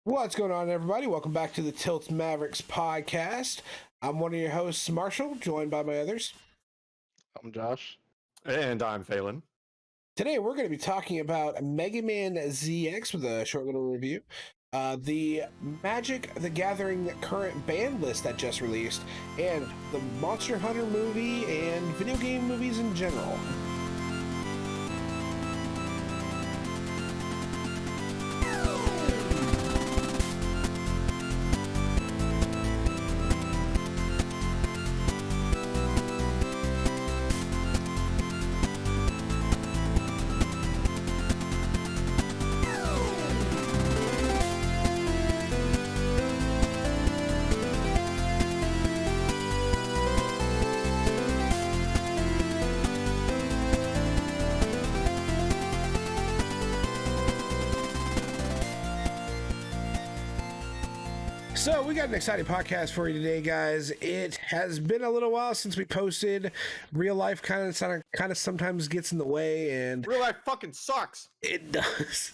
What's going on, everybody? Welcome back to the Tilt Mavericks podcast. I'm one of your hosts, Marshall, joined by my others. I'm Josh. And I'm Phelan. Today, we're going to be talking about Mega Man ZX with a short little review, the Magic the Gathering current band list that just released, and the Monster Hunter movie and video game movies in general. So we got an exciting podcast for you today, guys. It has been a little while since we posted. Real life kind of sometimes gets in the way, and real life fucking sucks. It does.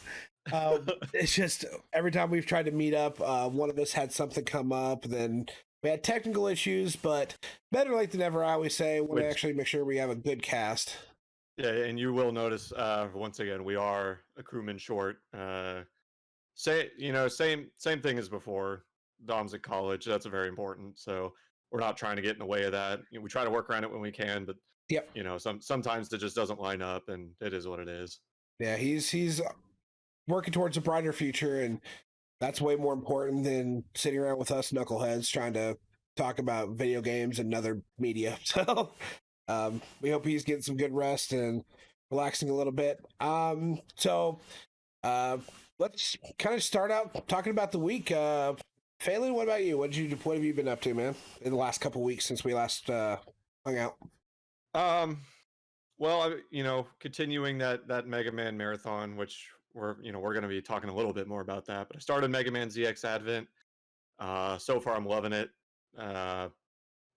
It's just every time we've tried to meet up, one of us had something come up. Then we had technical issues, but better late than never. I always say we want to actually make sure we have a good cast. Yeah, and you will notice once again we are a crewman short. Same thing as before. Dom's at college. That's very important. So we're not trying to get in the way of that. We try to work around it when we can, but yep. Sometimes it just doesn't line up, and it is what it is. Yeah, he's working towards a brighter future, and that's way more important than sitting around with us knuckleheads trying to talk about video games and other media. So we hope he's getting some good rest and relaxing a little bit. Let's kind of start out talking about the week. Phelan, what about you? What have you been up to, man, in the last couple of weeks since we last hung out? Well, continuing that Mega Man marathon, which we're going to be talking a little bit more about that. But I started Mega Man ZX Advent. So far, I'm loving it. Not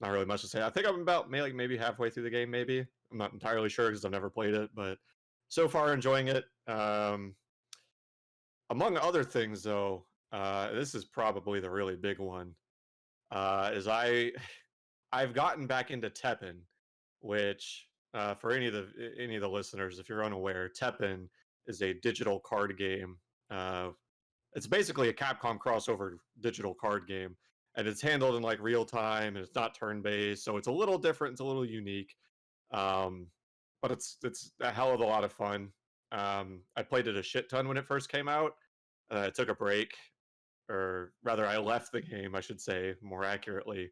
really much to say. I think I'm about maybe halfway through the game. Maybe I'm not entirely sure because I've never played it, but so far enjoying it. Among other things, though. This is probably the really big one. Is I've gotten back into Teppen, which for any of the listeners, if you're unaware, Teppen is a digital card game. It's basically a Capcom crossover digital card game, and it's handled in like real time, and it's not turn-based, so it's a little different. It's a little unique, but it's a hell of a lot of fun. I played it a shit ton when it first came out. I took a break. Or rather, I left the game, I should say, more accurately,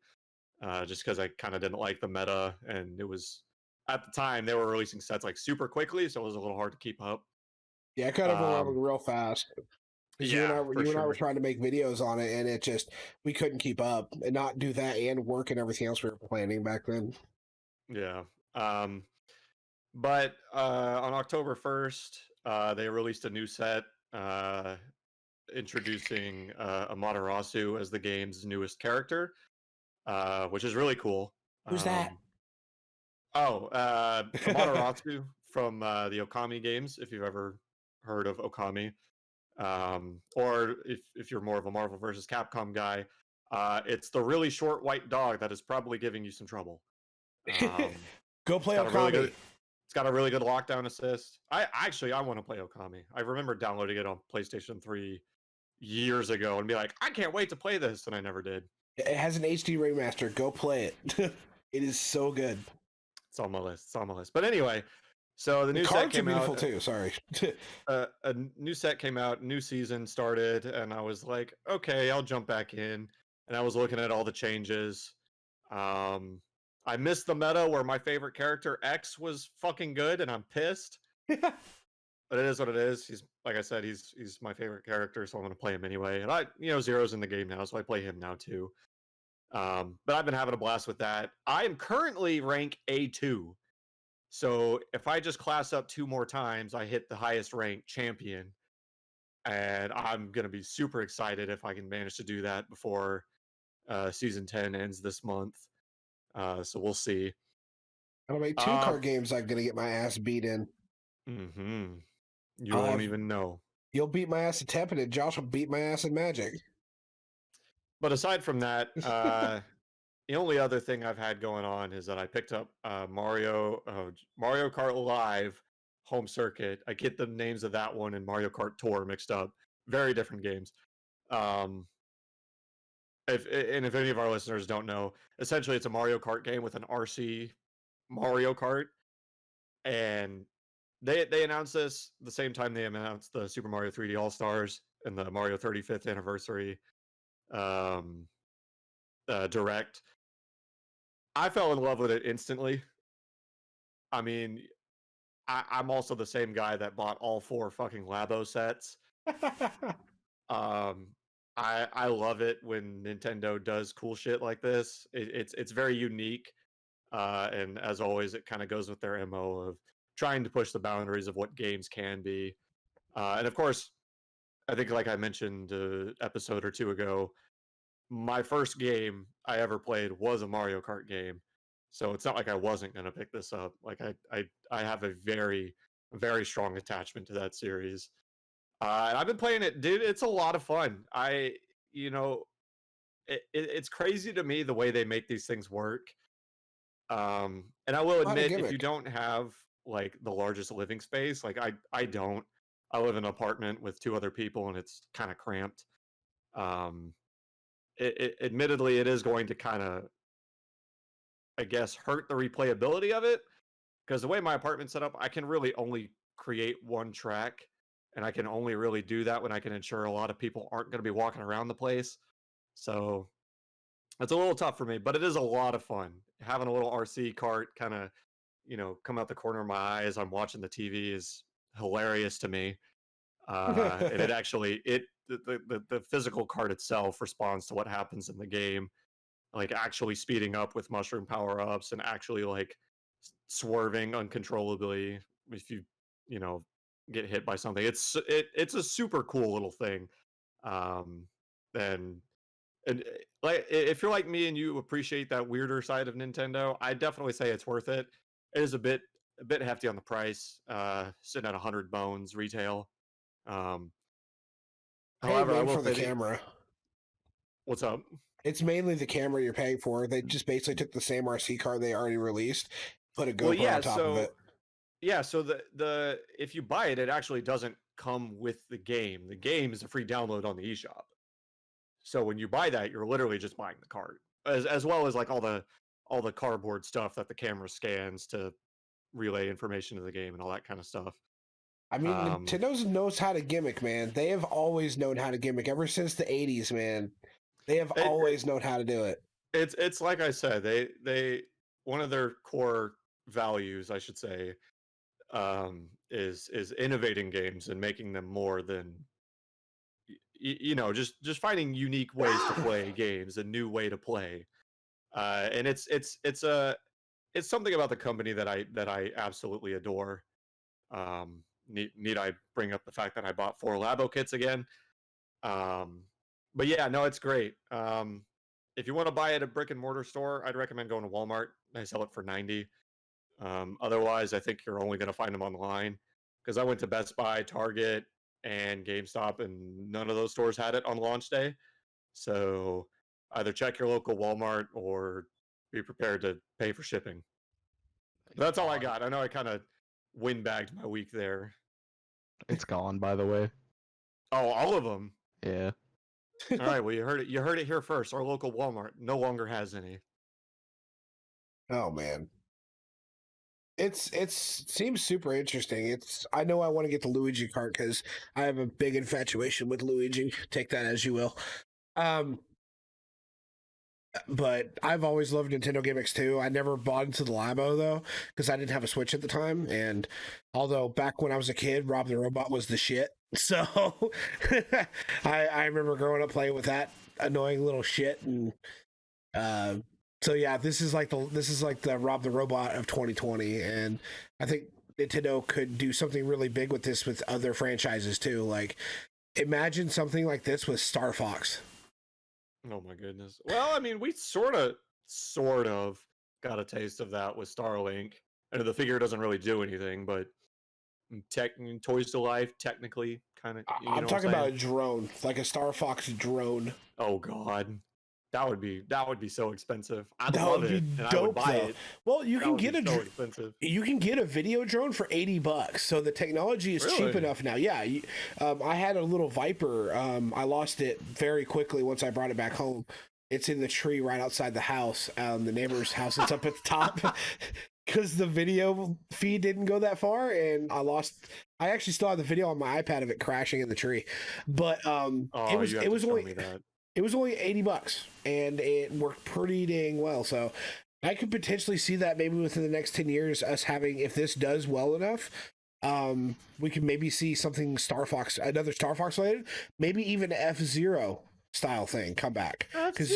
just because I kind of didn't like the meta, and it was, at the time, they were releasing sets like super quickly, so it was a little hard to keep up. Yeah, it got overwhelming real fast. You and I were trying to make videos on it, and we couldn't keep up and not do that and work and everything else we were planning back then. Yeah. But on October 1st, they released a new set, introducing Amaterasu as the game's newest character, which is really cool. Who's that? Amaterasu from the Okami games, if you've ever heard of Okami. Or if you're more of a Marvel vs. Capcom guy, it's the really short white dog that is probably giving you some trouble. Go play Okami. It's got a really good lockdown assist. I want to play Okami. I remember downloading it on PlayStation 3 years ago and be like, I can't wait to play this, and I never did. It has an HD remaster. Go play it. It is so good. It's on my list. But anyway, so the new set came out. Cards are beautiful too. Sorry. A new set came out. New season started, and I was like, okay, I'll jump back in. And I was looking at all the changes. I missed the meta where my favorite character X was fucking good, and I'm pissed. But it is what it is. He's, like I said, he's my favorite character, so I'm gonna play him anyway. And Zero's in the game now, so I play him now too. But I've been having a blast with that. I am currently rank A2. So if I just class up 2 more times, I hit the highest ranked champion. And I'm gonna be super excited if I can manage to do that before season 10 ends this month. So we'll see. I'll make 2 card games I'm gonna get my ass beat in. Mm-hmm. You won't even know. You'll beat my ass at Teppen, and Josh will beat my ass at Magic. But aside from that, the only other thing I've had going on is that I picked up Mario Kart Live Home Circuit. I get the names of that one and Mario Kart Tour mixed up. Very different games. If any of our listeners don't know, essentially it's a Mario Kart game with an RC Mario Kart, and they announced this the same time they announced the Super Mario 3D All Stars and the Mario 35th anniversary direct. I fell in love with it instantly. I mean, I'm also the same guy that bought all 4 fucking Labo sets. I love it when Nintendo does cool shit like this. It's very unique, and as always, it kind of goes with their MO of trying to push the boundaries of what games can be. And of course, I think, like I mentioned an episode or 2 ago, my first game I ever played was a Mario Kart game, so it's not like I wasn't gonna pick this up. Like I have a very strong attachment to that series. And I've been playing it, dude. It's a lot of fun. It's crazy to me the way they make these things work. And I will admit, if you don't have like the largest living space, like I don't. I live in an apartment with 2 other people, and it's kind of cramped. Admittedly, it is going to kind of, I guess, hurt the replayability of it, because the way my apartment's set up, I can really only create 1 track, and I can only really do that when I can ensure a lot of people aren't going to be walking around the place. So it's a little tough for me, but it is a lot of fun. Having a little RC cart kind of, come out the corner of my eye as I'm watching the TV is hilarious to me. And it actually, the physical cart itself responds to what happens in the game, like actually speeding up with mushroom power-ups and actually like swerving uncontrollably if you get hit by something. It's a super cool little thing. And like, if you're like me and you appreciate that weirder side of Nintendo, I definitely say it's worth it. It is a bit hefty on the price, sitting at 100 bones retail. However, I will for the say camera. What's up? It's mainly the camera you're paying for. They just basically took the same RC card they already released, put a GoPro on top of it. Yeah, so the if you buy it, it actually doesn't come with the game. The game is a free download on the eShop. So when you buy that, you're literally just buying the card, as well as like all the cardboard stuff that the camera scans to relay information to the game and all that kind of stuff. I mean, Nintendo knows how to gimmick, man. They have always known how to gimmick ever since the 80s, man. They have always known how to do it. It's like I said, they one of their core values, I should say, is innovating games and making them more than just finding unique ways to play games, a new way to play. And it's something about the company that I absolutely adore. Need I bring up the fact that I bought 4 Labo kits again? But yeah, no, it's great. If you want to buy it at a brick and mortar store, I'd recommend going to Walmart. They sell it for $90. Otherwise, I think you're only going to find them online, because I went to Best Buy, Target, and GameStop, and none of those stores had it on launch day. So either check your local Walmart or be prepared to pay for shipping. But that's all I got. I know I kind of windbagged my week there. It's gone, by the way. Oh, all of them? Yeah. All right, well, you heard it here first. Our local Walmart no longer has any. Oh man, it seems super interesting. I know I want to get the Luigi cart because I have a big infatuation with Luigi. Take that as you will. But I've always loved Nintendo gimmicks too. I never bought into the Labo though, because I didn't have a Switch at the time. And although back when I was a kid, Rob the Robot was the shit. So I remember growing up playing with that annoying little shit. And so yeah, this is like the Rob the Robot of 2020. And I think Nintendo could do something really big with this with other franchises too. Like, imagine something like this with Star Fox. Oh my goodness. Well, I mean, we sort of got a taste of that with Starlink. And the figure doesn't really do anything, but Toys to Life, technically, kind of. I'm talking about a drone, like a Star Fox drone. Oh God, that would be so expensive. I'd That love would be it, and dope, I would buy though. it. Well, you That can would get be a so expensive. you can get a video drone for $80. So the technology is cheap Really? enough now. Yeah, I had a little Viper. I lost it very quickly once I brought it back home. It's in the tree right outside the house, the neighbor's house. It's up at the top because the video feed didn't go that far, and I lost. I actually still have the video on my iPad of it crashing in the tree, but Oh, it was only me that. it was only $80, and it worked pretty dang well. So I could potentially see that maybe within the next 10 years, us having, if this does well enough, we could maybe see something Star Fox, another Star Fox related, maybe even F-Zero style thing come back. Because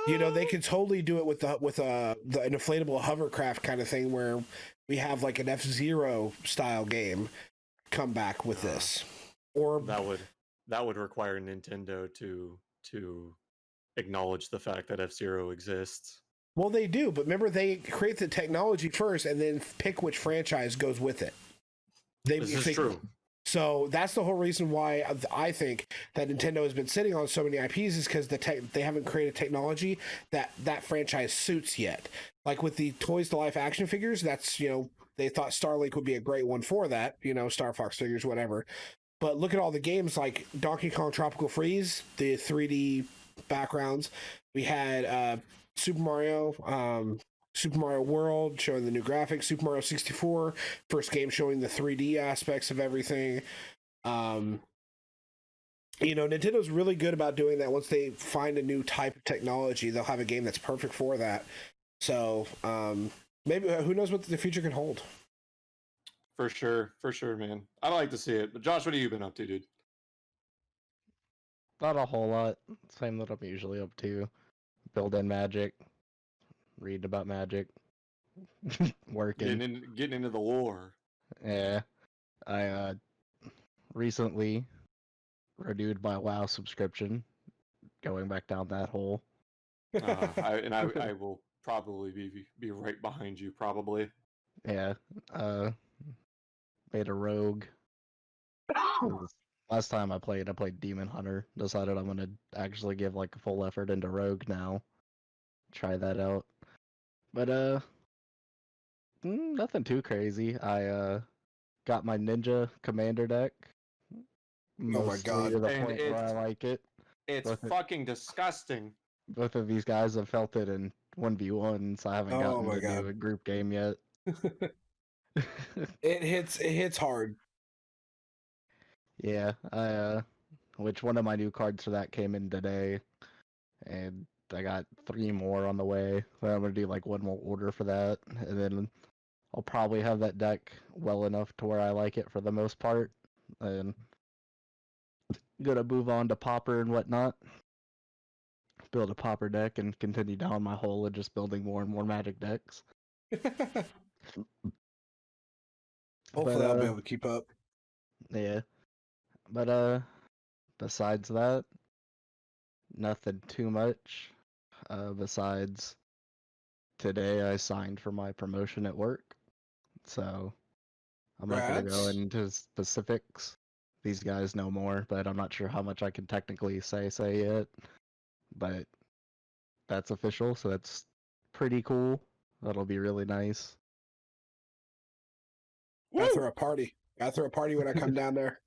they could totally do it with an inflatable hovercraft kind of thing, where we have like an F-Zero style game come back with this. Or that would require Nintendo to acknowledge the fact that F-Zero exists. Well, they do, but remember, they create the technology first and then pick which franchise goes with it. This is true. So that's the whole reason why I think that Nintendo has been sitting on so many IPs, is because they haven't created technology that franchise suits yet. Like with the Toys to Life action figures, that's, they thought Starlink would be a great one for that, Star Fox figures, whatever. But look at all the games like Donkey Kong Tropical Freeze, the 3D backgrounds. We had Super Mario World showing the new graphics, Super Mario 64, first game showing the 3D aspects of everything. Nintendo's really good about doing that. Once they find a new type of technology, they'll have a game that's perfect for that. So maybe, who knows what the future can hold. For sure, man. I'd like to see it. But Josh, what have you been up to, dude? Not a whole lot. Same that I'm usually up to. Building Magic. Reading about Magic. Working. Getting into the lore. Yeah. I recently renewed my WoW subscription. Going back down that hole. I will probably be right behind you, probably. Yeah. Made a rogue. Last time I played Demon Hunter. Decided I'm gonna actually give like a full effort into rogue now. Try that out. But nothing too crazy. I got my ninja commander deck. Oh my God. To the point where I like it. It's fucking disgusting. Both of these guys have felt it in 1v1, so I haven't gotten to do a group game yet. It hits hard. Yeah, which one of my new cards for that came in today, and I got 3 more on the way. So I'm gonna do like one more order for that, and then I'll probably have that deck well enough to where I like it for the most part, and gonna move on to Popper and whatnot. Build a Popper deck and continue down my hole of just building more and more Magic decks. Hopefully I'll be able to keep up. Yeah. But besides that, nothing too much. Besides today I signed for my promotion at work. So I'm not gonna go into specifics. These guys know more, but I'm not sure how much I can technically say yet. But that's official, so that's pretty cool. That'll be really nice. I throw a party. I throw a party when I come down there.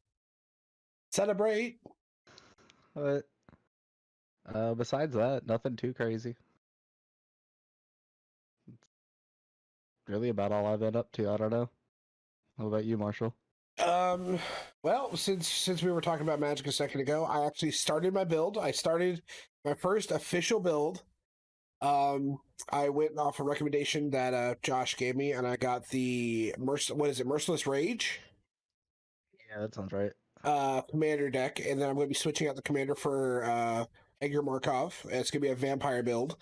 Celebrate. But besides that, nothing too crazy. Really about all I've been up to. I don't know. How about you, Marshall? Well, since we were talking about Magic a second ago, I actually started my build. I started my first official build. I went off a recommendation that Josh gave me, and I got the Merciless Rage? Yeah, that sounds right. Commander deck, and then I'm going to be switching out the commander for Edgar Markov. It's going to be a vampire build.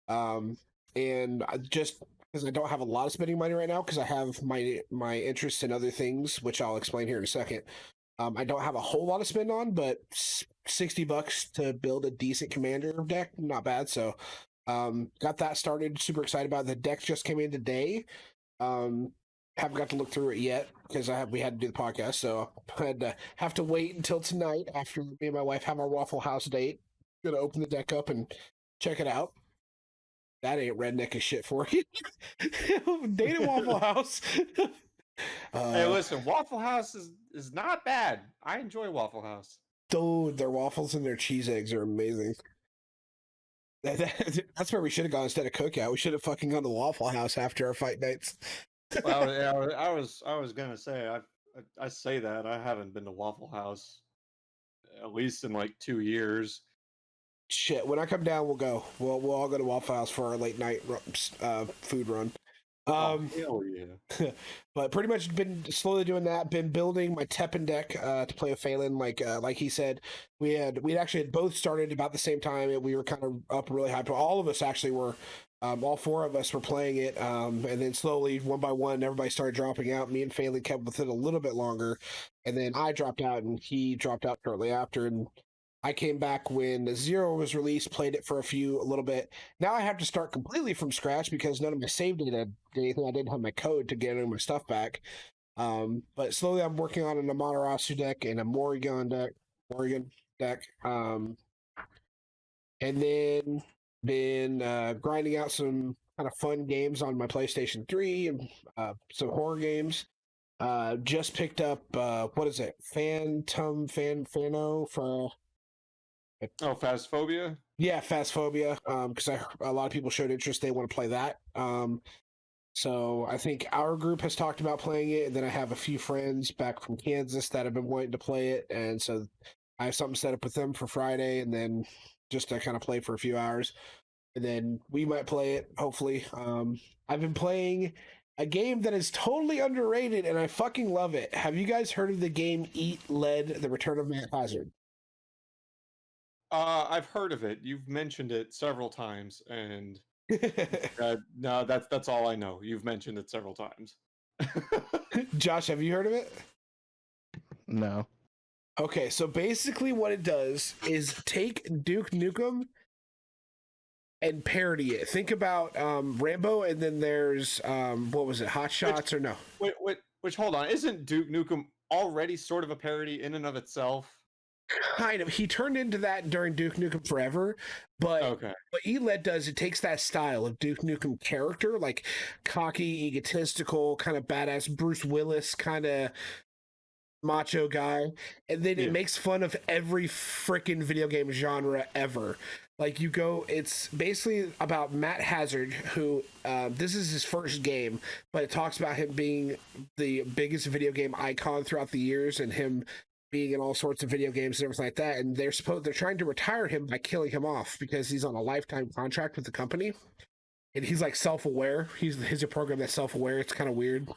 And I just because I don't have a lot of spending money right now, because I have my interests in other things, which I'll explain here in a second. I don't have a whole lot to spend on, but $60 to build a decent commander deck, not bad. So got that started. Super excited about it. The deck just came in today. haven't got to look through it yet because we had to do the podcast, so I had to have to wait until tonight after me and my wife have our Waffle House date. Gonna open the deck up and check it out. That ain't redneck as shit for you. Date at Waffle House. Hey, listen, Waffle House is not bad. I enjoy Waffle House. Dude, their waffles and their cheese eggs are amazing. That's where we should have gone instead of Cookout. We should have fucking gone to Waffle House after our fight nights. Well, yeah, I was gonna say I say that I haven't been to Waffle House at least in like 2 years. Shit, when I come down, we'll go. We'll all go to Waffle House for our late night food run. Oh, hell yeah. But pretty much been slowly doing that. Been building my Teppen deck to play with Phelan. Like he said, we actually had both started about the same time, and we were kind of up really high. But all of us actually were. All four of us were playing it, and then slowly, one by one, everybody started dropping out. Me and Phelan kept with it a little bit longer, and then I dropped out, and he dropped out shortly after. And I came back when Zero was released, played it for a little bit. Now I have to start completely from scratch because none of my save data did anything. I didn't have my code to get any of my stuff back. But slowly I'm working on an Amaterasu deck and a Morrigan deck. And then been grinding out some kind of fun games on my PlayStation 3 and some horror games. Just picked up, what is it? Fano for... Oh, Phasmophobia? Yeah, Phasmophobia. Because a lot of people showed interest. They want to play that. So I think our group has talked about playing it, and then I have a few friends back from Kansas that have been wanting to play it, and so I have something set up with them for Friday, and then just to kind of play for a few hours, and then we might play it, hopefully. I've been playing a game that is totally underrated, and I fucking love it. Have you guys heard of the game Eat Lead: The Return of Matt Hazard? I've heard of it. You've mentioned it several times, and no, that's all I know. You've mentioned it several times. Josh, have you heard of it? No. Okay, so basically what it does is take Duke Nukem and parody it. Think about Rambo, and then there's what was it, Hot Shots, or no? Which hold on, isn't Duke Nukem already sort of a parody in and of itself? Kind of. He turned into that during Duke Nukem Forever, but Okay. what ELED does, it takes that style of Duke Nukem character, like cocky, egotistical, kind of badass Bruce Willis kind of macho guy, and then it makes fun of every freaking video game genre ever. Like it's basically about Matt Hazard, who this is his first game, but it talks about him being the biggest video game icon throughout the years, and him being in all sorts of video games and everything like that. And they're trying to retire him by killing him off because he's on a lifetime contract with the company, and he's like self-aware. He's a program that's self-aware. It's kind of weird.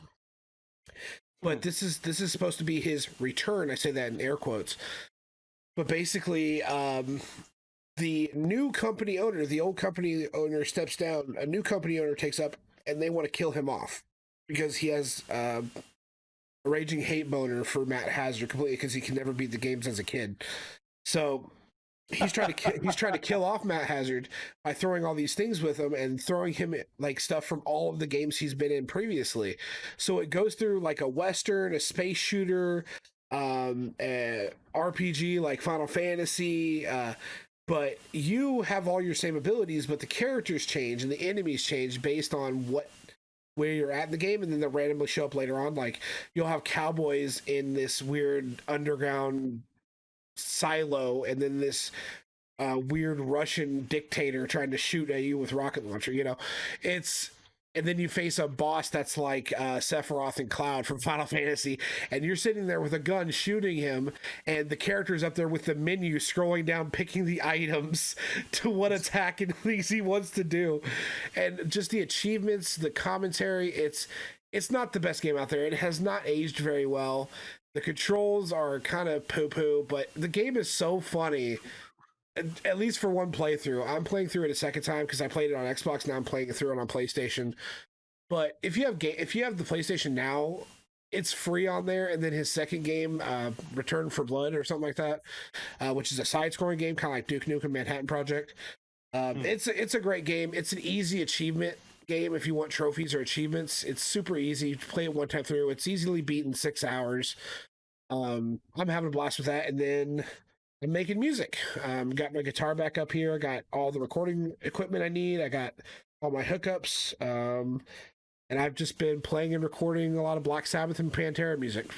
But this is supposed to be his return. I say that in air quotes. But basically, the new company owner, the old company owner steps down, a new company owner takes up, and they want to kill him off because he has a raging hate boner for Matt Hazard completely because he can never beat the games as a kid. So he's trying to kill off Matt Hazard by throwing all these things with him and throwing him like stuff from all of the games he's been in previously. So it goes through like a Western, a space shooter, a RPG like Final Fantasy, but you have all your same abilities, but the characters change and the enemies change based on where you're at in the game, and then they'll randomly show up later on. Like you'll have cowboys in this weird underground silo, and then this weird Russian dictator trying to shoot at you with rocket launcher. And then you face a boss that's like Sephiroth and Cloud from Final Fantasy, and you're sitting there with a gun shooting him, and the character's up there with the menu scrolling down, picking the items to what attack and things he wants to do. And just the achievements, the commentary, it's not the best game out there. It has not aged very well. The controls are kind of poo-poo, but the game is so funny. At least for one playthrough. I'm playing through it a second time because I played it on Xbox. Now I'm playing it through it on PlayStation. But if you have the PlayStation Now, it's free on there. And then his second game, Return for Blood or something like that, which is a side-scrolling game, kind of like Duke Nukem Manhattan Project. It's a great game. It's an easy achievement game if you want trophies or achievements. It's super easy. You play it one time through. It's easily beaten 6 hours. I'm having a blast with that, and then I'm making music. Got my guitar back up here. I got all the recording equipment I need. I got all my hookups. And I've just been playing and recording a lot of Black Sabbath and Pantera music.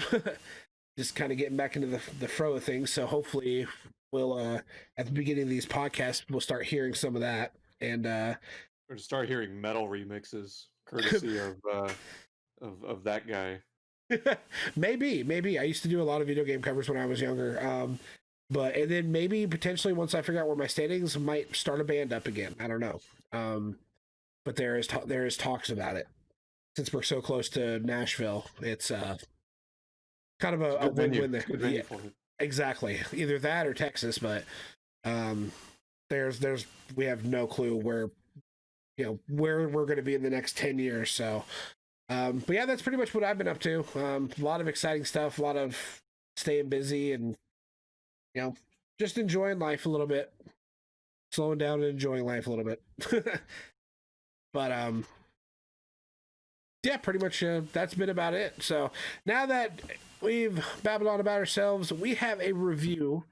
Just kind of getting back into the fro of things. So hopefully we'll, at the beginning of these podcasts, we'll start hearing some of that. And or to start hearing metal remixes, courtesy of that guy. maybe. I used to do a lot of video game covers when I was younger. And then maybe potentially once I figure out where my standings, might start a band up again. I don't know. But there is talks about it. Since we're so close to Nashville, it's kind of a win-win there. Yeah, exactly. Either that or Texas, but we have no clue where we're going to be in the next 10 years. So, but yeah, that's pretty much what I've been up to. A lot of exciting stuff, a lot of staying busy, and just enjoying life a little bit, slowing down and enjoying life a little bit. But yeah, pretty much that's been about it. So now that we've babbled on about ourselves, we have a review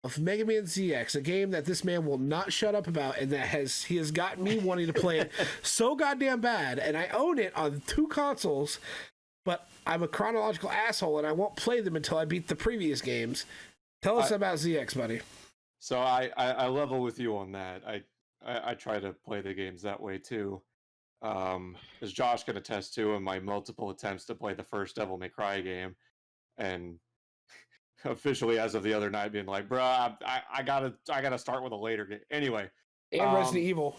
of Mega Man ZX, a game that this man will not shut up about, and he has gotten me wanting to play it so goddamn bad. And I own it on 2 consoles, but I'm a chronological asshole and I won't play them until I beat the previous games. Tell us about ZX, buddy. So I level with you on that. I try to play the games that way too. As Josh can attest to, in my multiple attempts to play the first Devil May Cry game, and officially as of the other night being like, bruh, I gotta start with a later game. Anyway. And Resident Evil.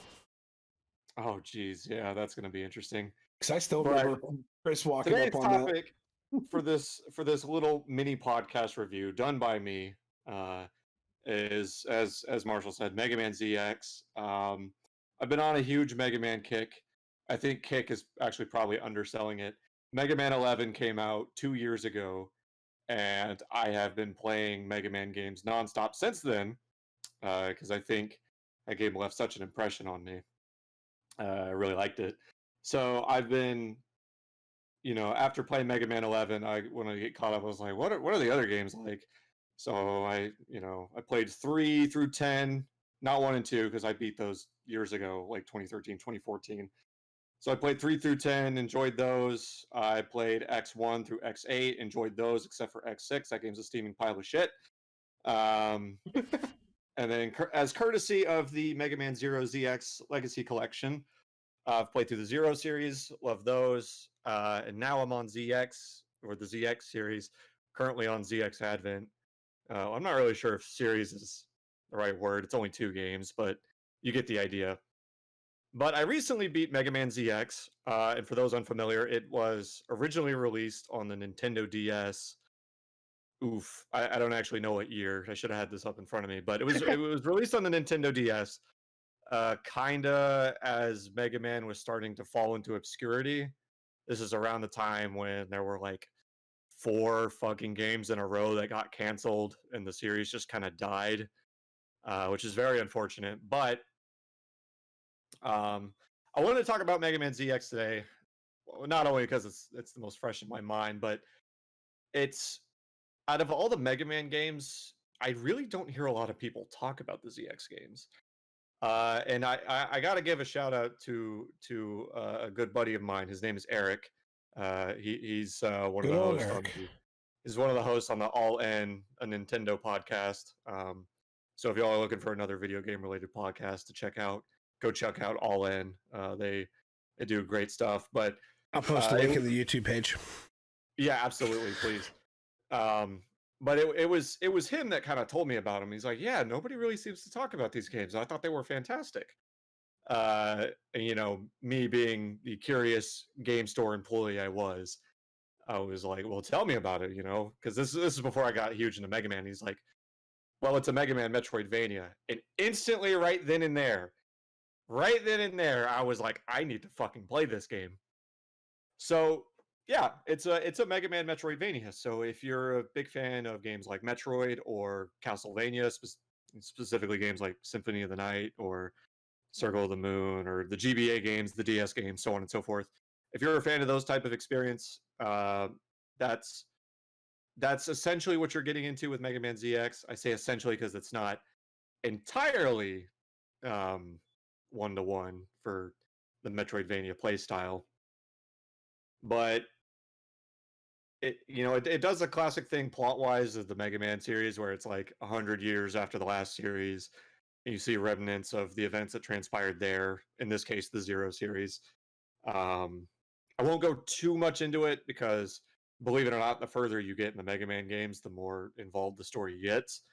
Oh geez, yeah, that's gonna be interesting. Because I still remember Chris walking up on topic that. for this little mini podcast review done by me, is as Marshall said, Mega Man ZX. I've been on a huge Mega Man kick. I think kick is actually probably underselling it. Mega Man 11 came out 2 years ago, and I have been playing Mega Man games nonstop since then, because I think that game left such an impression on me. I really liked it. So I've been, after playing Mega Man 11, when I get caught up, I was like, what are the other games like? So I played 3 through 10, not 1 and 2, because I beat those years ago, like 2013, 2014. So I played 3 through 10, enjoyed those. I played X1 through X8, enjoyed those, except for X6. That game's a steaming pile of shit. And then, as courtesy of the Mega Man Zero ZX Legacy Collection, I've played through the Zero series, love those. And now I'm on ZX, or the ZX series, currently on ZX Advent. I'm not really sure if series is the right word. It's only 2 games, but you get the idea. But I recently beat Mega Man ZX, and for those unfamiliar, it was originally released on the Nintendo DS. Oof, I don't actually know what year. I should have had this up in front of me, but it was released on the Nintendo DS, kinda as Mega Man was starting to fall into obscurity. This is around the time when there were like 4 fucking games in a row that got canceled, and the series just kind of died, which is very unfortunate. But I wanted to talk about Mega Man ZX today, not only because it's the most fresh in my mind, but it's, out of all the Mega Man games, I really don't hear a lot of people talk about the ZX games. And I got to give a shout out to a good buddy of mine. His name is Eric. He's one of the hosts he's one of the hosts on the All N, a Nintendo podcast. So if y'all are looking for another video game related podcast to check out, go check out All In. They do great stuff. But I'll post a link in the YouTube page. Yeah, absolutely, please. But it was him that kind of told me about him. He's like, yeah, nobody really seems to talk about these games. I thought they were fantastic. And, me being the curious game store employee I was like, well, tell me about it, because this is before I got huge into Mega Man. He's like, well, it's a Mega Man Metroidvania. And instantly right then and there, I was like, I need to fucking play this game. So yeah, it's a Mega Man Metroidvania. So if you're a big fan of games like Metroid or Castlevania, specifically games like Symphony of the Night or Circle of the Moon, or the GBA games, the DS games, so on and so forth. If you're a fan of those type of experience, that's essentially what you're getting into with Mega Man ZX. I say essentially because it's not entirely one-to-one for the Metroidvania playstyle, but it does a classic thing plot-wise of the Mega Man series, where it's like 100 years after the last series, and you see remnants of the events that transpired there. In this case, the Zero series. I won't go too much into it because, believe it or not, the further you get in the Mega Man games, the more involved the story gets.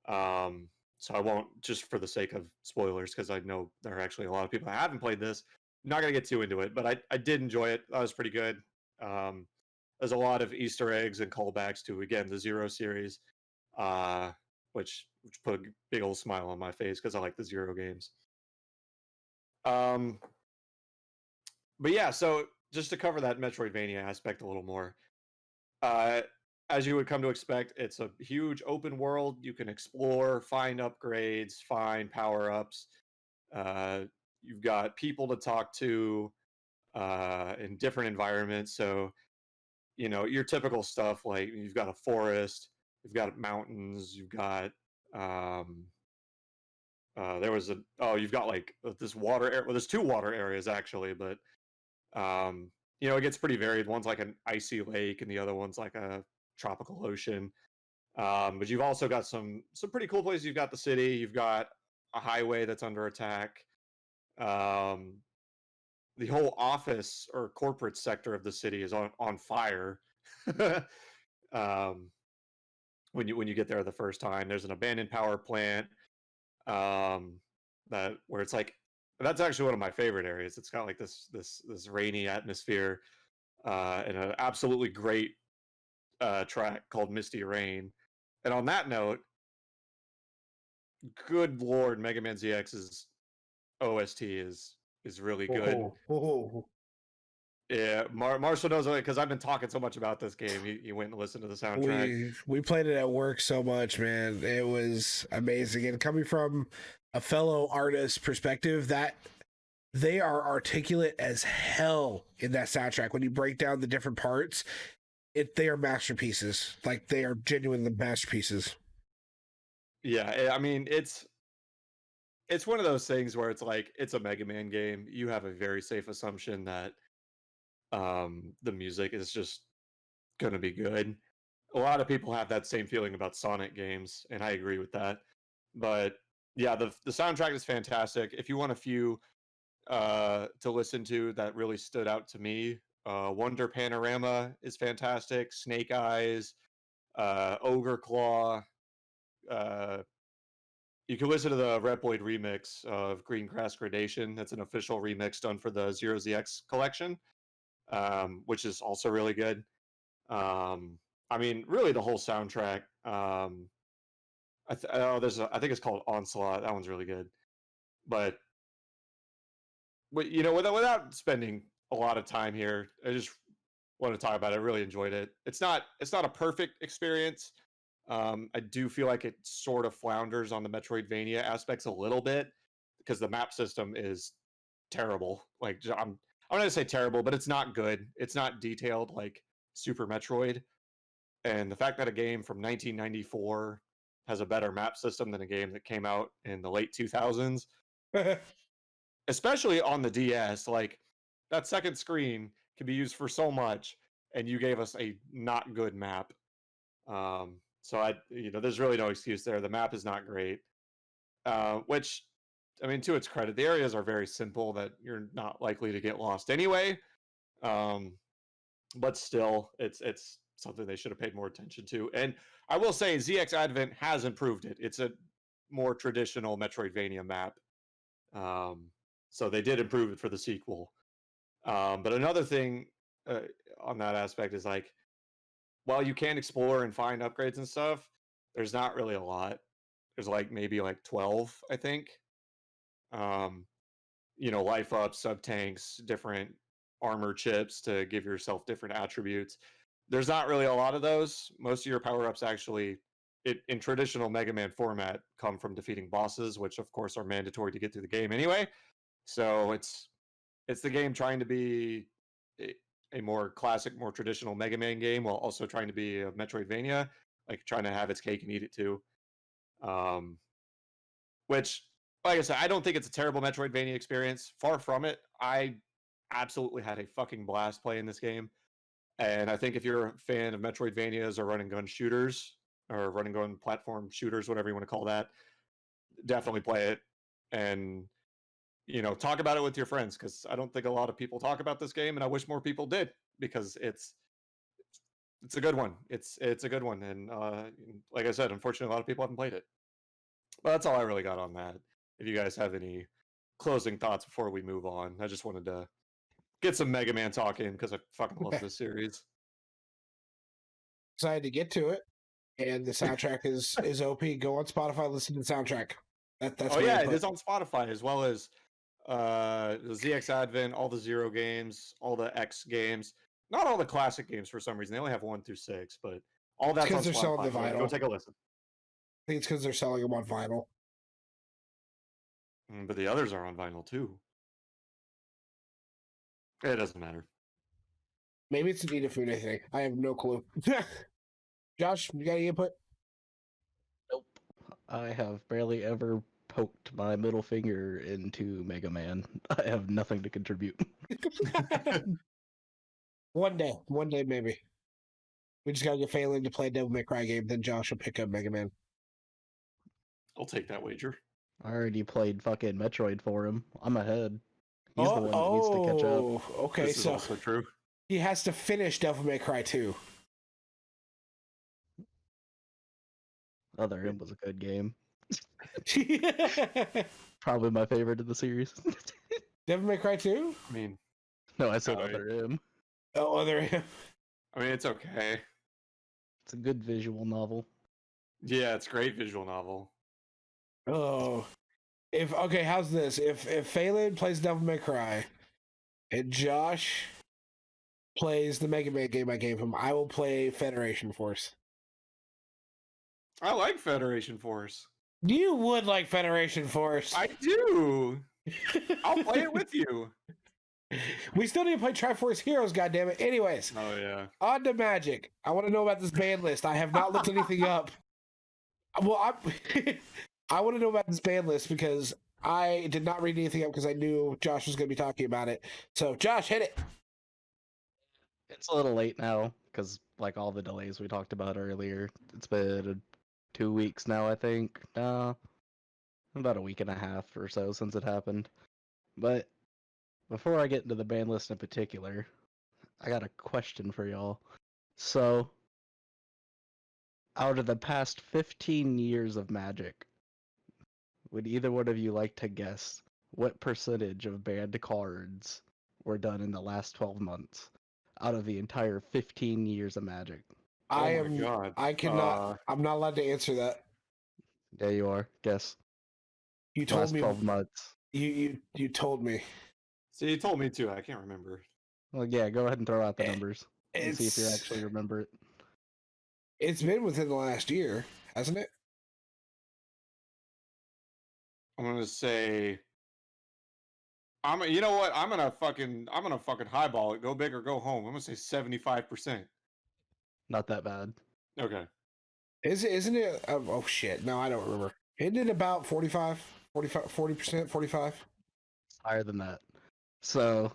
So I won't, just for the sake of spoilers, because I know there are actually a lot of people that haven't played this. I'm not going to get too into it, but I did enjoy it. That was pretty good. There's a lot of Easter eggs and callbacks to, again, the Zero series, which put a big old smile on my face because I like the Zero games. But yeah, so just to cover that Metroidvania aspect a little more, as you would come to expect, it's a huge open world. You can explore, find upgrades, find power-ups. You've got people to talk to in different environments. So, your typical stuff, like you've got a forest, you've got mountains, you've got you've got like this water area. Well, there's two water areas actually, but it gets pretty varied. One's like an icy lake, and the other one's like a tropical ocean. But you've also got some pretty cool places. You've got the city. You've got a highway that's under attack. The whole office or corporate sector of the city is on fire. When you get there the first time, there's an abandoned power plant. Where it's like, that's actually one of my favorite areas. It's got like this rainy atmosphere, and an absolutely great track called Misty Rain. And on that note, good lord, Mega Man ZX's OST is really good. Yeah, Marshall knows it because I've been talking so much about this game. He went and listened to the soundtrack. We played it at work so much, man. It was amazing. And coming from a fellow artist perspective, that they are articulate as hell in that soundtrack. When you break down the different parts, they are masterpieces. Like, they are genuinely masterpieces. Yeah, I mean, it's one of those things where it's like, it's a Mega Man game. You have a very safe assumption that the music is just gonna be good. A lot of people have that same feeling about Sonic games, and I agree with that. But yeah, the soundtrack is fantastic. If you want a few to listen to that really stood out to me, Wonder Panorama is fantastic. Snake Eyes, Ogre Claw. You can listen to the Reploid remix of Green Grass Gradation. That's an official remix done for the Zero ZX collection, which is also really good. I mean, really the whole soundtrack. I think it's called Onslaught. That one's really good. But without spending a lot of time here, I just want to talk about it. I really enjoyed it. It's not a perfect experience. I do feel like it sort of flounders on the Metroidvania aspects a little bit because the map system is terrible. Like, I'm not gonna say terrible, but it's not good. It's not detailed like Super Metroid. And the fact that a game from 1994 has a better map system than a game that came out in the late 2000s, especially on the DS, like, that second screen can be used for so much, and you gave us a not good map. So there's really no excuse there. The map is not great, which, I mean, to its credit, the areas are very simple that you're not likely to get lost anyway. But still, it's something they should have paid more attention to. And I will say, ZX Advent has improved it. It's a more traditional Metroidvania map. So they did improve it for the sequel. But another thing on that aspect is, like, while you can explore and find upgrades and stuff, there's not really a lot. There's maybe 12, I think. Life ups, sub tanks, different armor chips to give yourself different attributes. There's not really a lot of those. Most of your power ups actually in traditional Mega Man format come from defeating bosses, which of course are mandatory to get through the game anyway. So it's the game trying to be a more classic, more traditional Mega Man game while also trying to be a Metroidvania, like trying to have its cake and eat it too. Which, like I said, I don't think it's a terrible Metroidvania experience. Far from it. I absolutely had a fucking blast playing this game. And I think if you're a fan of Metroidvanias or run and gun shooters, or run and gun platform shooters, whatever you want to call that, definitely play it. And talk about it with your friends, because I don't think a lot of people talk about this game, and I wish more people did, because it's a good one. It's a good one, and like I said, unfortunately, a lot of people haven't played it. But that's all I really got on that. If you guys have any closing thoughts before we move on, I just wanted to get some Mega Man talk in because I fucking love this series. Excited to get to it, and the soundtrack is OP. Go on Spotify, listen to the soundtrack. That's yeah, it is on Spotify, as well as the ZX Advent, all the Zero games, all the X games. Not all the classic games for some reason. They only have 1 through 6, but all that's on they're Spotify. selling the vinyl. Go take a listen. I think it's because they're selling them on vinyl. But the others are on vinyl too. It doesn't matter. Maybe it's an Inafune thing. I have no clue. Josh, you got any input? Nope. I have barely ever poked my middle finger into Mega Man. I have nothing to contribute. One day maybe. We just gotta get Phelan to play a Devil May Cry game, then Josh will pick up Mega Man. I'll take that wager. I already played fucking Metroid for him. I'm ahead. He's the one that needs to catch up. Okay, this is also true. He has to finish Devil May Cry 2. Other M was a good game. Probably my favorite of the series. Devil May Cry 2? I mean, no, I said Other M. Oh, Other M. I mean, it's okay. It's a good visual novel. Yeah, it's a great visual novel. Oh. How's this? If Phelan plays Devil May Cry and Josh plays the Mega Man game I gave him, I will play Federation Force. I like Federation Force. You would like Federation Force. I do. I'll play it with you. We still need to play Triforce Heroes, goddammit. Anyways. Oh, yeah. On to Magic. I want to know about this ban list. I have not looked anything up. Well, I want to know about this ban list because I did not read anything up because I knew Josh was going to be talking about it. So, Josh, hit it. It's a little late now because, like all the delays we talked about earlier, it's been 2 weeks now, I think. About a week and a half or so since it happened. But before I get into the ban list in particular, I got a question for y'all. So, out of the past 15 years of Magic, would either one of you like to guess what percentage of banned cards were done in the last 12 months out of the entire 15 years of Magic? God. I cannot. I'm not allowed to answer that. There you are. Guess. You told last me. 12 months. You told me. See, you told me too. I can't remember. Well, yeah. Go ahead and throw out the numbers and see if you actually remember it. It's been within the last year, hasn't it? I'm gonna say. You know what? I'm gonna fucking highball it. Go big or go home. I'm gonna say 75%. Not that bad. Okay. Isn't it? Oh shit! No, I don't remember. Isn't it about 40%, 45? Higher than that. So,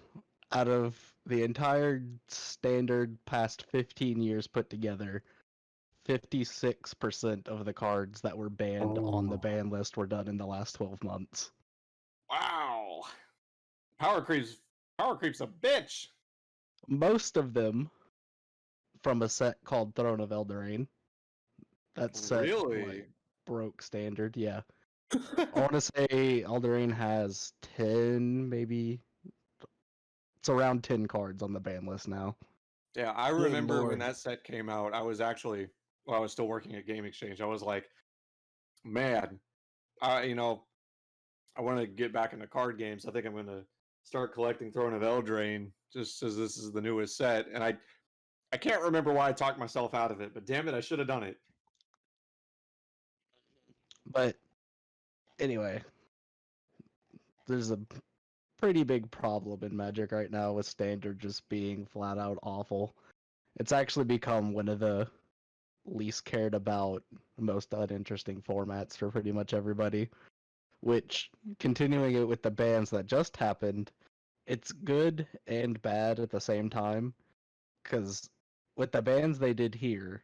out of the entire standard past 15 years put together, 56% of the cards that were banned on the ban list were done in the last 12 months. Wow. Power creep's a bitch. Most of them from a set called Throne of Eldraine. That set Really? broke standard, yeah. I want to say Eldraine has 10, maybe. It's around 10 cards on the ban list now. Yeah, I remember when that set came out, I was still working at Game Exchange. I was like, man, I want to get back into card games. I think I'm going to start collecting Throne of Eldraine just as this is the newest set. And I can't remember why I talked myself out of it, but damn it, I should have done it. But anyway, there's a pretty big problem in Magic right now with Standard just being flat out awful. It's actually become one of the least cared about, most uninteresting formats for pretty much everybody. Which, continuing it with the bans that just happened, it's good and bad at the same time. Because with the bans they did here,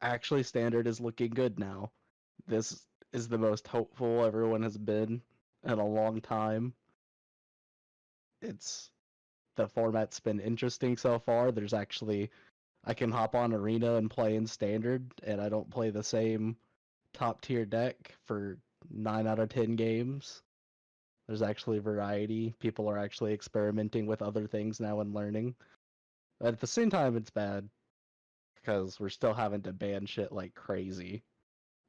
actually Standard is looking good now. This is the most hopeful everyone has been in a long time. The format's been interesting so far. There's actually I can hop on Arena and play in Standard, and I don't play the same top tier deck for 9 out of 10 games. There's actually variety. People are actually experimenting with other things now and learning. But at the same time, it's bad because we're still having to ban shit like crazy.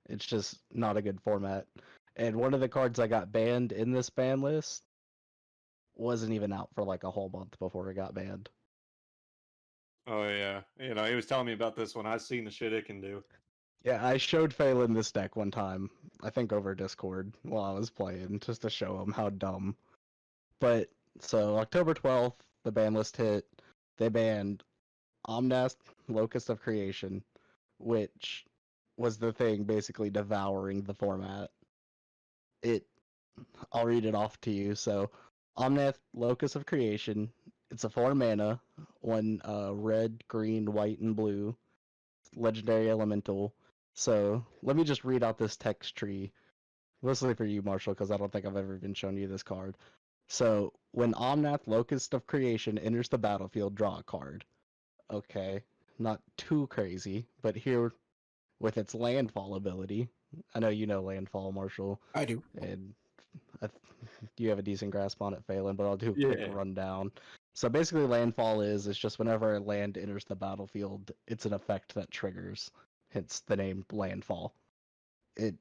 It's just not a good format. And one of the cards I got banned in this ban list wasn't even out for like a whole month before it got banned. Oh yeah, he was telling me about this when I seen the shit it can do. Yeah, I showed Phelan this deck one time, I think over Discord while I was playing, just to show him how dumb. But, so October 12th, the ban list hit. They banned Omnes, Locust of Creation, which was the thing basically devouring the format. I'll read it off to you. So, Omnath, Locus of Creation. It's a 4 mana, 1 red, green, white, and blue. Legendary Elemental. So, let me just read out this text tree. Mostly for you, Marshall, because I don't think I've ever even shown you this card. So, when Omnath, Locust of Creation, enters the battlefield, draw a card. Okay, not too crazy, but here, with its landfall ability, I know you know landfall, Marshall, I do. and you have a decent grasp on it, Phelan, but I'll do a quick Yeah. rundown. So basically, landfall is just whenever a land enters the battlefield, it's an effect that triggers, hence the name landfall. It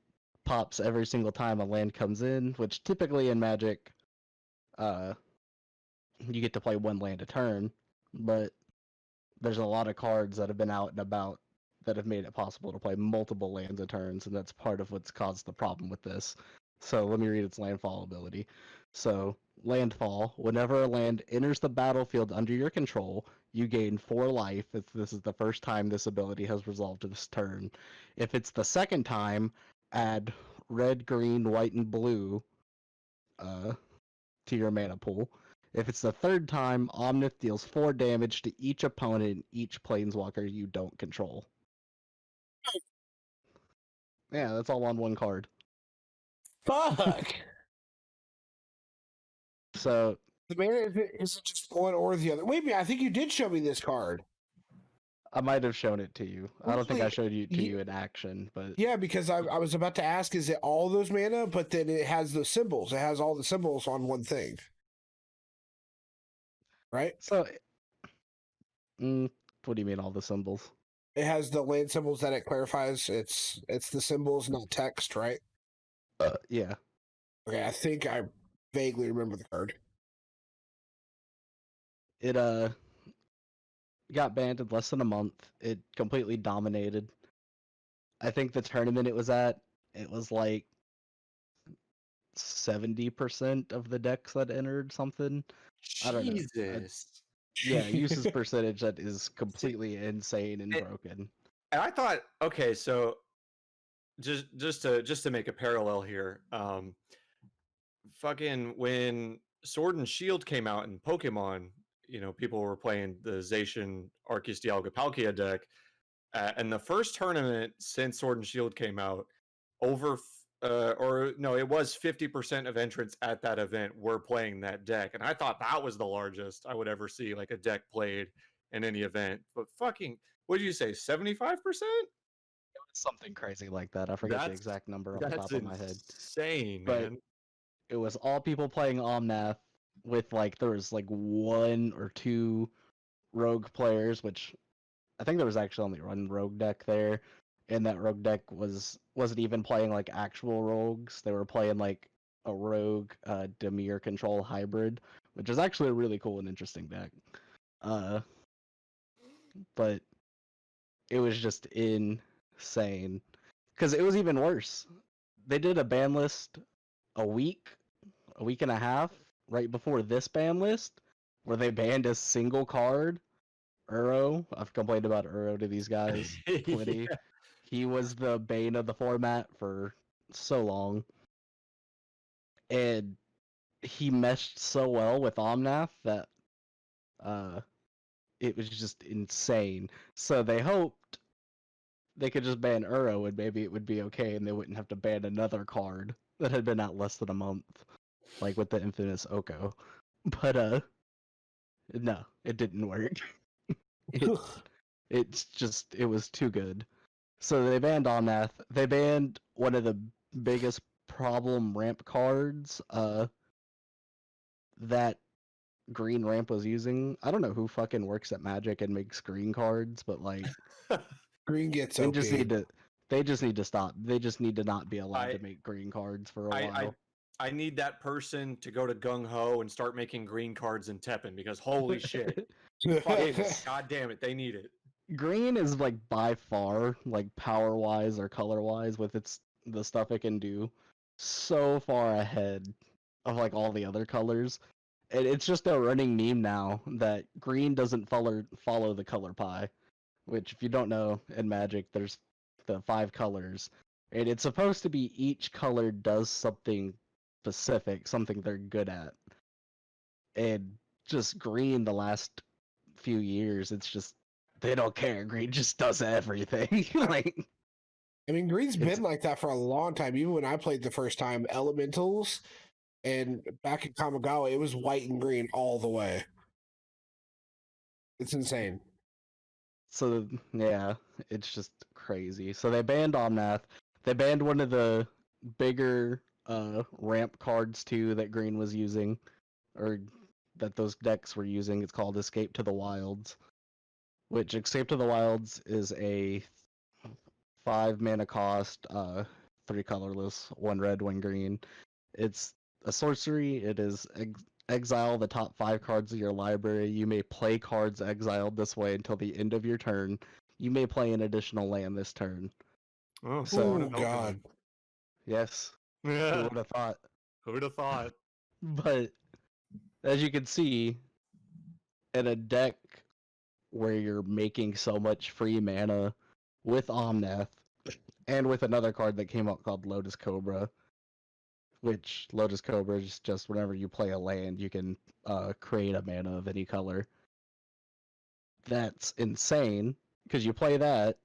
pops every single time a land comes in, which typically in Magic, you get to play 1 land a turn, but there's a lot of cards that have been out and about that have made it possible to play multiple lands a turns, and that's part of what's caused the problem with this. So let me read its landfall ability. So, landfall, whenever a land enters the battlefield under your control, you gain 4 life if this is the first time this ability has resolved this turn. If it's the second time, add red, green, white, and blue to your mana pool. If it's the third time, Omnith deals 4 damage to each opponent and each planeswalker you don't control. Yeah, that's all on 1 card. Fuck. So, The mana isn't just one or the other. Wait a minute, I think you did show me this card. I might have shown it to you. I don't think I Really? showed it to you in action, but Yeah, because I was about to ask, is it all those mana? But then it has the symbols. It has all the symbols on one thing. Right? so what do you mean all the symbols? It has the land symbols that it clarifies. It's the symbols, not text, right? Yeah. Okay, I think I vaguely remember the card. It got banned in less than a month. It completely dominated. I think the tournament it was at, it was like 70% of the decks that entered something. I don't know. Jesus. Yeah, uses percentage that is completely insane and broken. And I thought, okay, so just to make a parallel here, fucking when Sword and Shield came out in Pokemon, people were playing the Zacian Arceus Dialga Palkia deck, and the first tournament since Sword and Shield came out, it was 50% of entrants at that event were playing that deck, and I thought that was the largest I would ever see like a deck played in any event. But fucking, what did you say, 75%? Something crazy like that. I forget the exact number off the top of my head. Insane, But man. it was all people playing Omnath with there was 1 or 2 rogue players, which I think there was actually only 1 rogue deck there, and that rogue deck wasn't even playing actual rogues. They were playing a rogue Demir control hybrid, which is actually a really cool and interesting deck. But it was just insane. because it was even worse. They did a ban list a week and a half right before this ban list, where they banned a single card, Uro. I've complained about Uro to these guys plenty. Yeah. He was the bane of the format for so long, and he meshed so well with Omnath that it was just insane. So they hoped they could just ban Uro and maybe it would be okay and they wouldn't have to ban another card that had been out less than a month, like with the infamous Oko. But no, it didn't work. It was too good. So they banned Omnath. They banned one of the biggest problem ramp cards that green ramp was using. I don't know who fucking works at Magic and makes green cards, but like Green gets they OP. just need to stop. They just need to not be allowed to make green cards for a while. I need that person to go to Gung Ho and start making green cards in Teppen because holy shit. God damn it, they need it. Green is like by far, like power wise or color wise, with the stuff it can do, so far ahead of like all the other colors. And it's just a running meme now that green doesn't follow the color pie, which if you don't know, in Magic there's the 5 colors, and it's supposed to be each color does something specific, something they're good at. And just green the last few years, it's just they don't care. Green just does everything. Like, I mean, green's been like that for a long time. Even when I played the first time, Elementals, and back in Kamigawa, it was white and green all the way. It's insane. So yeah, it's just crazy. So they banned Omnath. They banned one of the bigger ramp cards too that green was using, or that those decks were using. It's called Escape to the Wilds, which Escape to the Wilds is a 5 mana cost, 3 colorless, 1 red, 1 green. It's a sorcery. It is exile the top 5 cards of your library. You may play cards exiled this way until the end of your turn. You may play an additional land this turn. Oh, So, God. yes. Who Yeah. would have thought? Who'd have thought? But as you can see, in a deck where you're making so much free mana with Omnath and with another card that came out called Lotus Cobra, which Lotus Cobra is just whenever you play a land, you can create a mana of any color. That's insane, because you play that,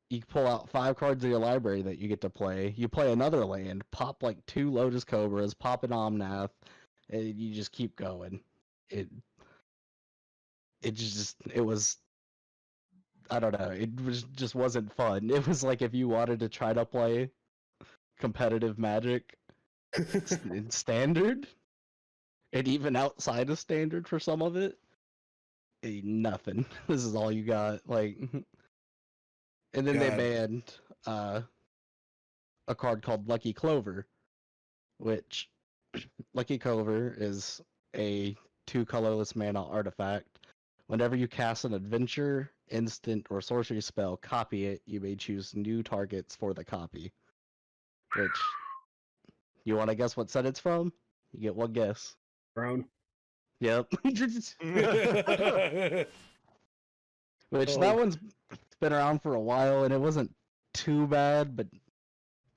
you pull out 5 cards of your library that you get to play, you play another land, pop like 2 Lotus Cobras, pop an Omnath, and you just keep going. It was, I don't know, just wasn't fun. It was like if you wanted to try to play competitive Magic in Standard, and even outside of Standard for some of it, nothing. This is all you got. Like, and then they God. banned a card called Lucky Clover, which Lucky Clover is a 2 colorless mana artifact. Whenever you cast an adventure, instant, or sorcery spell, copy it, you may choose new targets for the copy. Which, you want to guess what set it's from? You get one guess. Brown. Yep. Which that one's been around for a while, and it wasn't too bad, but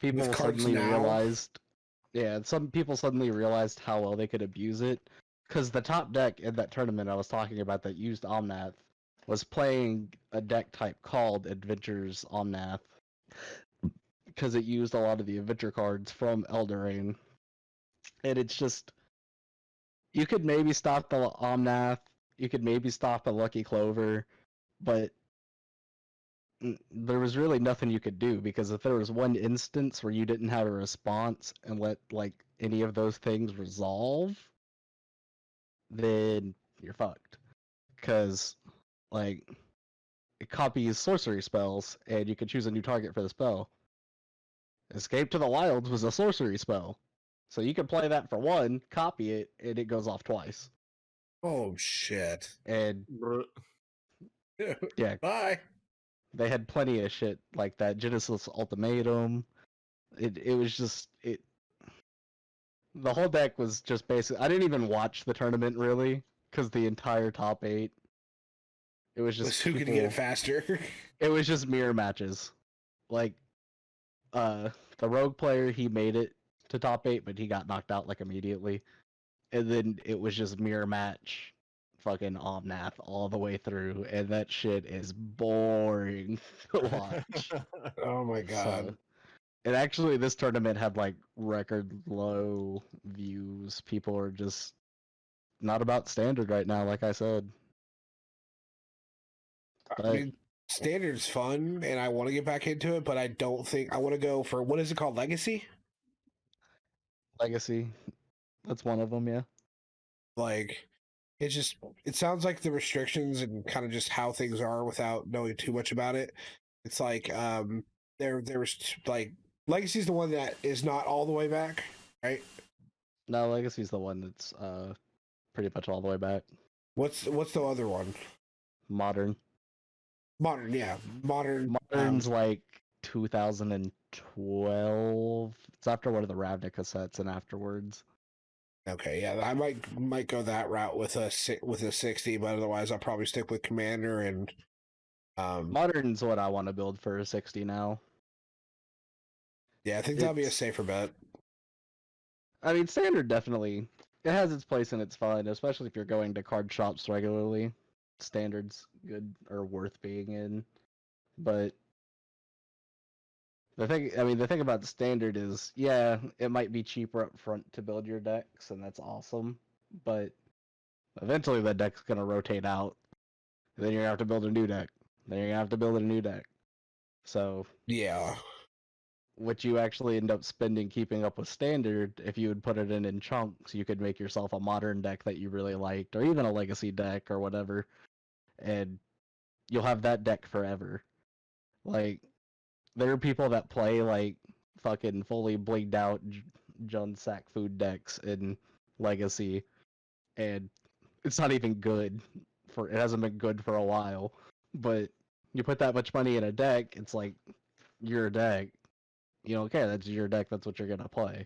people With cards suddenly now? realized, yeah, some people suddenly realized how well they could abuse it. Because the top deck in that tournament I was talking about that used Omnath was playing a deck type called Adventures Omnath, because it used a lot of the adventure cards from Eldraine. And it's just, you could maybe stop the Omnath, you could maybe stop a Lucky Clover, but there was really nothing you could do, because if there was one instance where you didn't have a response and let like any of those things resolve, then you're fucked. Because like it copies sorcery spells and you can choose a new target for the spell. Escape to the Wilds was a sorcery spell. So you can play that for 1, copy it, and it goes off twice. Oh shit. And yeah, Bye. they had plenty of shit like that. Genesis Ultimatum. It was just it. The whole deck was just basically. I didn't even watch the tournament really because the entire top 8. It was just who could get it faster. It was just mirror matches. Like, the rogue player, he made it to top 8, but he got knocked out like immediately. And then it was just mirror match, fucking Omnath all the way through, and that shit is boring to watch. Oh my god. So, and actually, this tournament had like record low views. People are just not about standard right now, like I said. I mean, standard's fun, and I want to get back into it, but I don't think I want to go for what is it called, Legacy? Legacy, that's one of them, yeah. Like, it sounds like the restrictions and kind of just how things are without knowing too much about it. It's like there's like Legacy's the one that is not all the way back, right? No, Legacy's the one that's pretty much all the way back. What's the other one? Modern. Modern, yeah. Modern's like 2012. It's after one of the Ravnica cassettes and afterwards. Okay, yeah, I might go that route with a 60, but otherwise I'll probably stick with Commander and Modern's what I want to build for a 60 now. Yeah, I think that'll be a safer bet. I mean, Standard definitely it has its place and it's fun, especially if you're going to card shops regularly. Standard's good or worth being in, but the thing about Standard is, yeah, it might be cheaper up front to build your decks, and that's awesome, but eventually that deck's gonna rotate out. Then you're gonna have to build a new deck. Then you're gonna have to build a new deck. So yeah, what you actually end up spending keeping up with Standard, if you would put it in chunks, you could make yourself a modern deck that you really liked, or even a legacy deck or whatever, and you'll have that deck forever. Like, there are people that play like fucking fully blinged out Jun Sack food decks in Legacy, and it's not even good. It hasn't been good for a while, but you put that much money in a deck, it's like your deck. You don't care. That's your deck. That's what you're gonna play.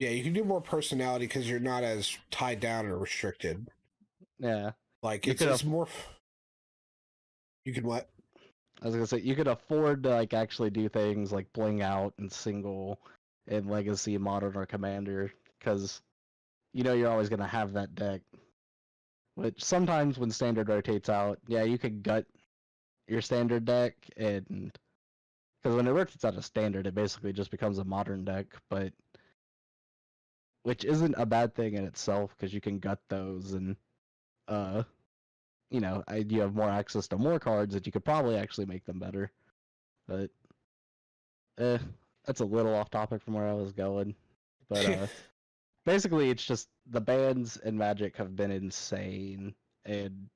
Yeah, you can do more personality because you're not as tied down or restricted. Yeah, like it's more. You can what? I was gonna say you could afford to like actually do things like bling out and single in Legacy, Modern, or Commander, because you know you're always gonna have that deck. Which sometimes when Standard rotates out, yeah, you could gut your Standard deck, and because when it rotates out of Standard, it basically just becomes a Modern deck, but which isn't a bad thing in itself because you can gut those and you know, you have more access to more cards that you could probably actually make them better. But that's a little off topic from where I was going. But basically it's just the bans in Magic have been insane and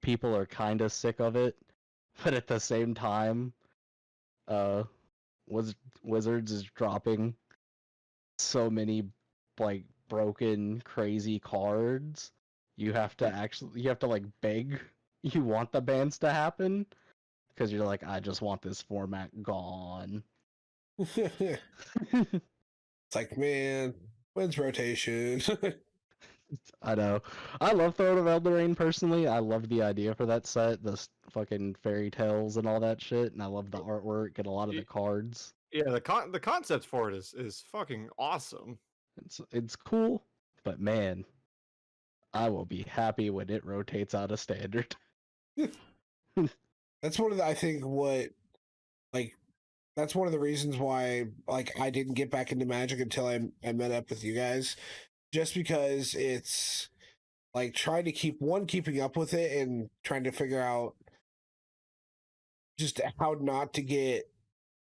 people are kind of sick of it. But at the same time, Wizards is dropping so many like broken crazy cards. You have to like beg you want the bans to happen because you're like, I just want this format gone. It's like, man, when's rotation? I know. I love Throne of Eldraine personally. I love the idea for that set, the fucking fairy tales and all that shit, and I love the artwork and a lot of the cards. Yeah, the concept for it is fucking awesome. It's cool, but man, I will be happy when it rotates out of Standard. That's one of the, I think that's one of the reasons why like I didn't get back into Magic until I met up with you guys, just because it's like trying to keeping up with it and trying to figure out just how not to get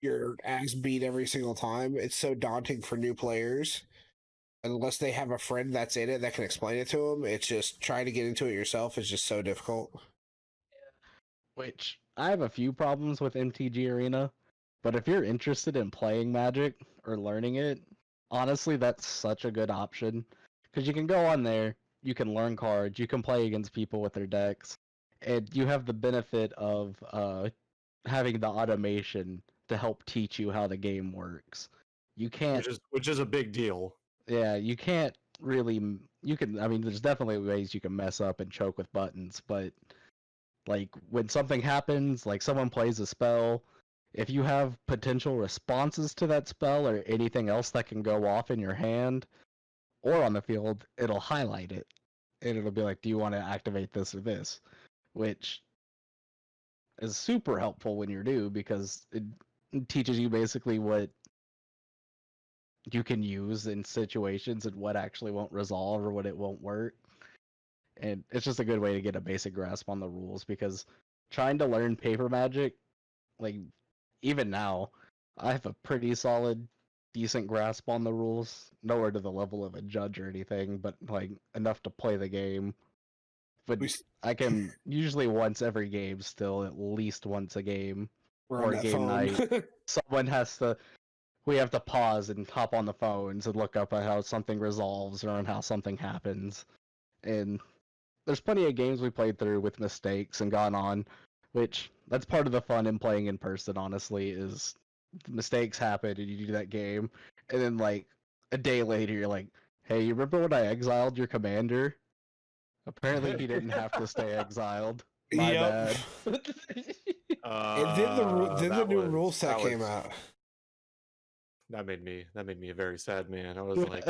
your ass beat every single time. It's so daunting for new players unless they have a friend that's in it that can explain it to them. It's just trying to get into it yourself is just so difficult. Which I have a few problems with MTG Arena, but if you're interested in playing Magic or learning it, honestly, that's such a good option because you can go on there, you can learn cards, you can play against people with their decks, and you have the benefit of having the automation to help teach you how the game works. You can't, which is a big deal. yeah, you can't really. You can, I mean, there's definitely ways you can mess up and choke with buttons, but like when something happens, like someone plays a spell, if you have potential responses to that spell or anything else that can go off in your hand or on the field, it'll highlight it. And it'll be like, do you want to activate this or this? Which is super helpful when you're new because it teaches you basically what you can use in situations and what actually won't resolve or what it won't work. And it's just a good way to get a basic grasp on the rules because trying to learn paper magic, like even now, I have a pretty solid, decent grasp on the rules. Nowhere to the level of a judge or anything, but like enough to play the game. But I can usually once every game, still at least once a game or game night. Someone has to. We have to pause and hop on the phones and look up at how something resolves or on how something happens. And there's plenty of games we played through with mistakes and gone on, which that's part of the fun in playing in person, honestly, is mistakes happen and you do that game, and then like a day later you're like, hey, you remember when I exiled your commander? Apparently he didn't have to stay exiled. My bad. And then the new rule set came out. That made me a very sad man. I was like,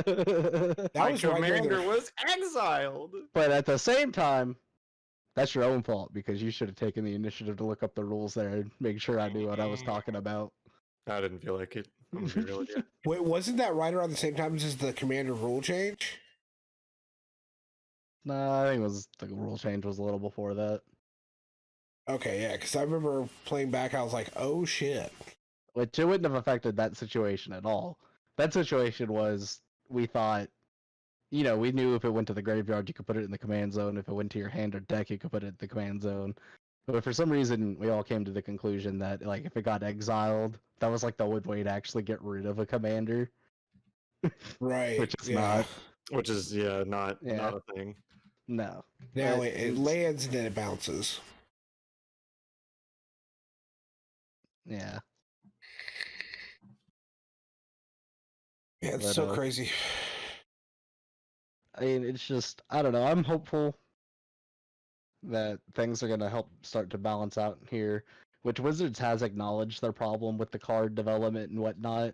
my commander was exiled. But at the same time, that's your own fault because you should have taken the initiative to look up the rules there and make sure I knew what I was talking about. I didn't feel like it. I'm gonna be real with you. Wait, wasn't that right around the same time as the commander rule change? Nah, I think the rule change was a little before that. Okay, yeah, because I remember playing back, I was like, oh shit. Which it wouldn't have affected that situation at all. That situation was, we thought, we knew if it went to the graveyard, you could put it in the command zone. If it went to your hand or deck, you could put it in the command zone. But for some reason, we all came to the conclusion that, like, if it got exiled, that was, like, the one way to actually get rid of a commander. Right. Which is not. Which is, not a thing. No. Now it lands and then it bounces. Yeah. Yeah, it's so crazy. I mean, it's just, I don't know. I'm hopeful that things are going to help start to balance out here, which Wizards has acknowledged their problem with the card development and whatnot.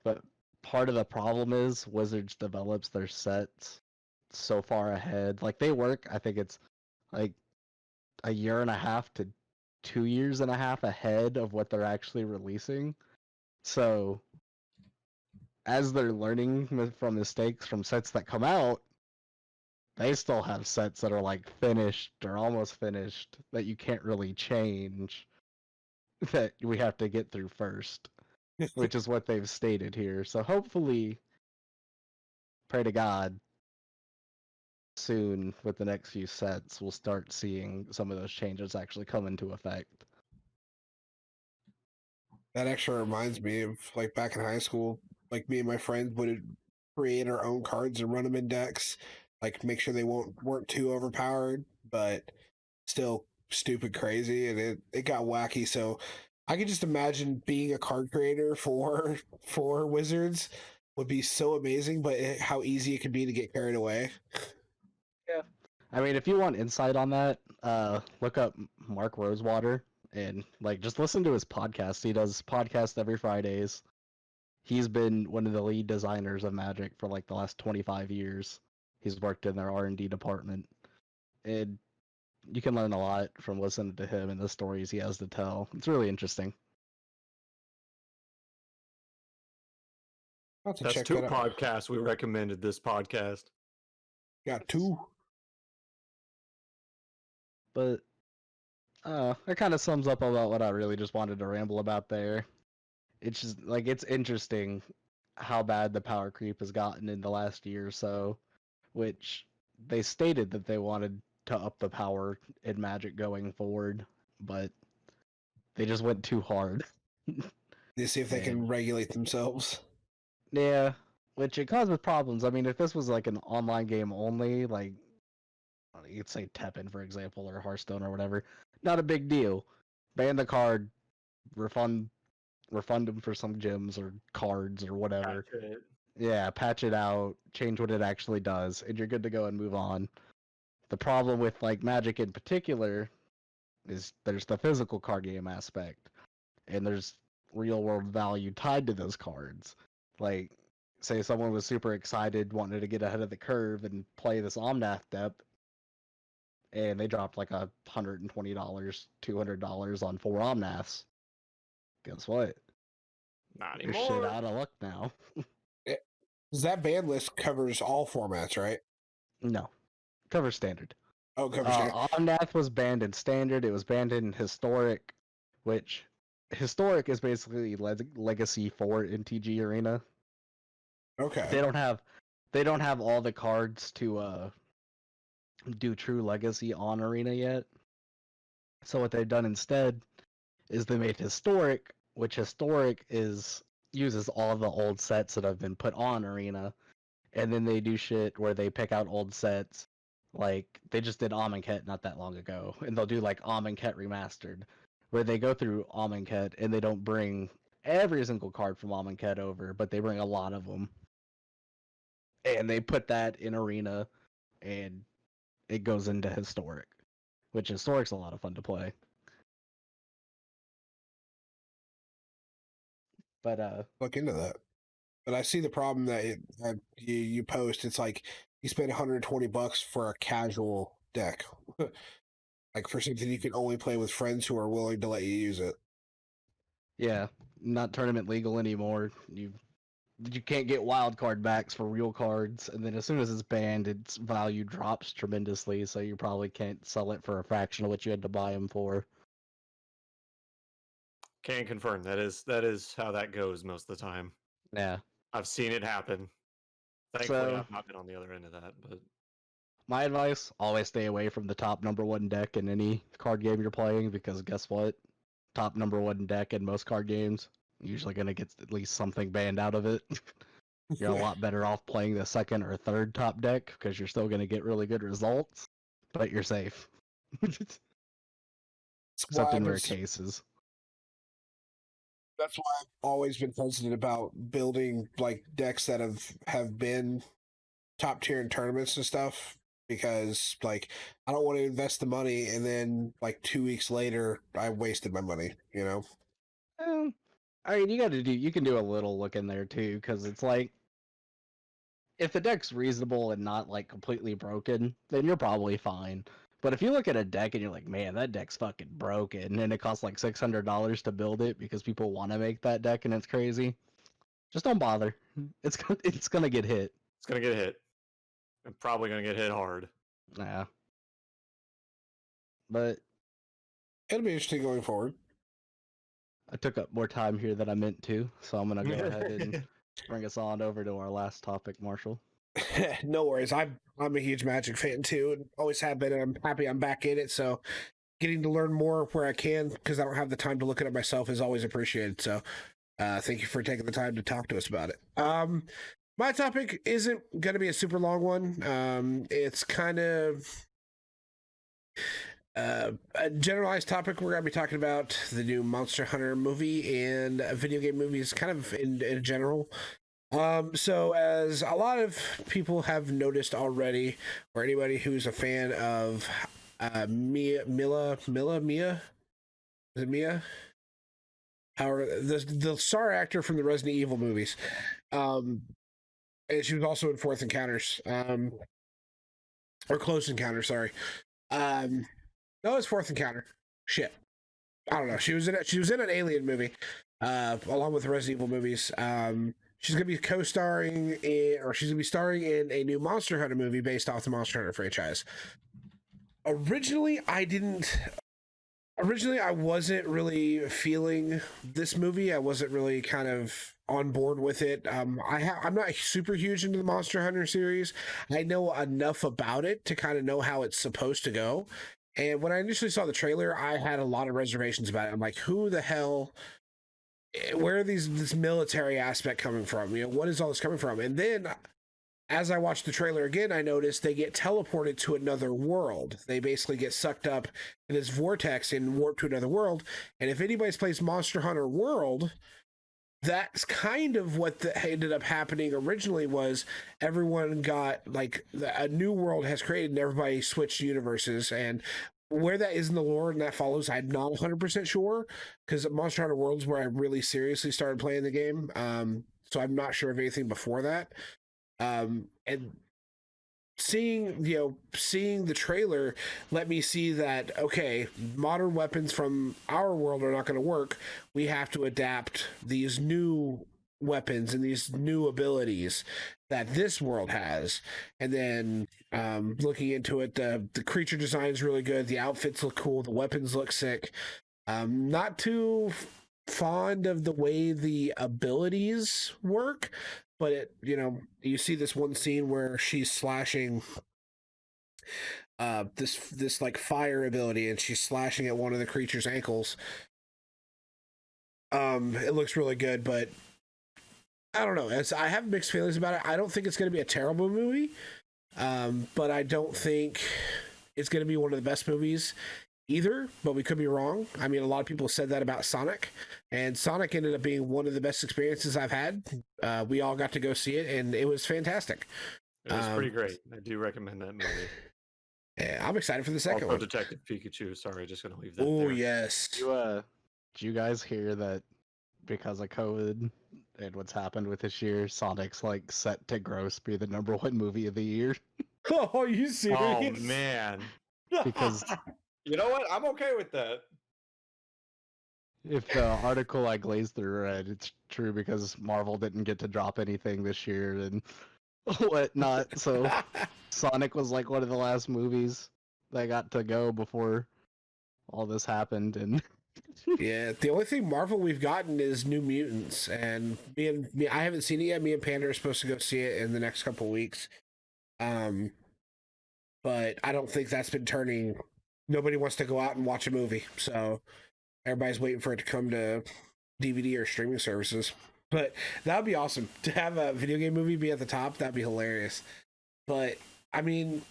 But part of the problem is Wizards develops their sets so far ahead. Like, they work, I think it's like a year and a half to 2 years and a half ahead of what they're actually releasing. So as they're learning from mistakes from sets that come out, they still have sets that are like finished or almost finished that you can't really change, that we have to get through first, which is what they've stated here. So hopefully, pray to God, soon with the next few sets, we'll start seeing some of those changes actually come into effect. That actually reminds me of, like, back in high school, like, me and my friends would create our own cards and run them in decks, like, make sure they weren't too overpowered, but still stupid crazy, and it got wacky. So I could just imagine being a card creator for Wizards would be so amazing, but how easy it could be to get carried away. Yeah. I mean, if you want insight on that, look up Mark Rosewater and like just listen to his podcast. He does podcasts every Fridays. He's been one of the lead designers of Magic for like the last 25 years. He's worked in their R&D department. And you can learn a lot from listening to him and the stories he has to tell. It's really interesting. That's 2 podcasts we recommended this podcast. Got 2. But it kind of sums up about what I really just wanted to ramble about there. It's just like, it's interesting how bad the power creep has gotten in the last year or so, which they stated that they wanted to up the power in Magic going forward, but they just went too hard. They see if they can regulate themselves. Yeah, which it causes problems. I mean, if this was like an online game only, like you could say Teppen, for example, or Hearthstone or whatever, not a big deal. Ban the card, refund them for some gems or cards or whatever. Patch it. Yeah, patch it out, change what it actually does, and you're good to go and move on. The problem with like Magic in particular is there's the physical card game aspect, and there's real world value tied to those cards. Like, say someone was super excited, wanted to get ahead of the curve and play this Omnath depth, and they dropped like $120, $200 on 4 Omnaths. Guess what? Not You're shit anymore. out of luck now. That ban list covers all formats, right? No, cover standard. Oh, covers standard. Omnath was banned in standard. It was banned in historic, which historic is basically legacy for NTG Arena. Okay. They don't have all the cards to do true legacy on Arena yet. So what they've done instead is they made historic, which historic uses all the old sets that have been put on Arena, and then they do shit where they pick out old sets. Like they just did Amonkhet not that long ago, and they'll do like Amonkhet remastered, where they go through Amonkhet and they don't bring every single card from Amonkhet over, but they bring a lot of them, and they put that in Arena, and it goes into historic, which historic's a lot of fun to play. But Look into that. But I see the problem that you post. It's like you spend $120 for a casual deck, like for something you can only play with friends who are willing to let you use it. yeah, not tournament legal anymore. You can't get wild card backs for real cards, and then as soon as it's banned, its value drops tremendously. So you probably can't sell it for a fraction of what you had to buy them for. Can confirm that is how that goes most of the time. Yeah. I've seen it happen. Thankfully, So- I've not been on the other end of that, but My advice: always stay away from the top number 1 deck in any card game you're playing, because guess what? Top number 1 deck in most card games usually gonna get at least something banned out of it. You're a lot better off playing the second or third top deck because you're still gonna get really good results, but you're safe. Except in rare cases. That's why I've always been hesitant about building like decks that have been top tier in tournaments and stuff, because like I don't want to invest the money and then like 2 weeks later I wasted my money, you know? I mean, you can do a little look in there too, because it's like, if the deck's reasonable and not like completely broken, then you're probably fine. But if you look at a deck and you're like, man, that deck's fucking broken, and it costs like $600 to build it because people want to make that deck and it's crazy, just don't bother. It's gonna get hit. it's gonna get hit. I'm probably gonna get hit hard. Yeah. But It'll be interesting going forward. I took up more time here than I meant to, so I'm gonna go ahead and bring us on over to our last topic, Marshall. No worries. I'm a huge Magic fan too, and always have been. And I'm happy I'm back in it. So, getting to learn more where I can, because I don't have the time to look at it myself, is always appreciated. So, thank you for taking the time to talk to us about it. My topic isn't going to be a super long one. It's kind of a generalized topic. We're going to be talking about the new Monster Hunter movie and video game movies, kind of in general. So as a lot of people have noticed already, or anybody who's a fan of Mia, is it Mia? Or the star actor from the Resident Evil movies. And she was also in Fourth Encounters. Or Close Encounters, sorry. No, it's Fourth Encounter. Shit. I don't know. She was in an Alien movie, along with the Resident Evil movies. She's going to be co-starring she's going to be starring in a new Monster Hunter movie based off the Monster Hunter franchise. Originally, I wasn't really feeling this movie. I wasn't really kind of on board with it. I'm not super huge into the Monster Hunter series. I know enough about it to kind of know how it's supposed to go. And when I initially saw the trailer, I had a lot of reservations about it. I'm like, who the hell... Where are this military aspect coming from? You know, what is all this coming from? And then as I watched the trailer again, I noticed they get teleported to another world. They basically get sucked up in this vortex and warped to another world. And if anybody's plays Monster Hunter World, that's kind of what ended up happening originally. Was everyone got like a new world has created and everybody switched universes, and where that is in the lore and that follows, I'm not 100% sure, because Monster Hunter World is where I really seriously started playing the game. So I'm not sure of anything before that. And seeing the trailer let me see that, okay, modern weapons from our world are not going to work. We have to adapt these new weapons and these new abilities that this world has. And then looking into it, the creature design is really good, the outfits look cool, the weapons look sick. Not too fond of the way the abilities work, but it, you see this one scene where she's slashing this like fire ability, and she's slashing at one of the creature's ankles. It looks really good, but I don't know. I have mixed feelings about it. I don't think it's going to be a terrible movie, but I don't think it's going to be one of the best movies either, but we could be wrong. I mean, a lot of people said that about Sonic, and Sonic ended up being one of the best experiences I've had. We all got to go see it, and it was fantastic. It was pretty great. I do recommend that movie. Yeah, I'm excited for the second one. Detective Pikachu. Sorry, just gonna leave that. Oh there. yes. Did you guys hear that because of COVID and what's happened with this year, Sonic's like set to gross be the #1 movie of the year? Oh, are you serious? Oh man. Because you know what? I'm okay with that. if the article I glazed through read, it's true, because Marvel didn't get to drop anything this year and whatnot. So Sonic was like one of the last movies that got to go before all this happened. And yeah, the only thing Marvel we've gotten is New Mutants, and me, I haven't seen it yet. Me and Panda are supposed to go see it in the next couple of weeks. But I don't think that's been turning. Nobody wants to go out and watch a movie, so everybody's waiting for it to come to DVD or streaming services. But that would be awesome to have a video game movie be at the top. That'd be hilarious. But I mean,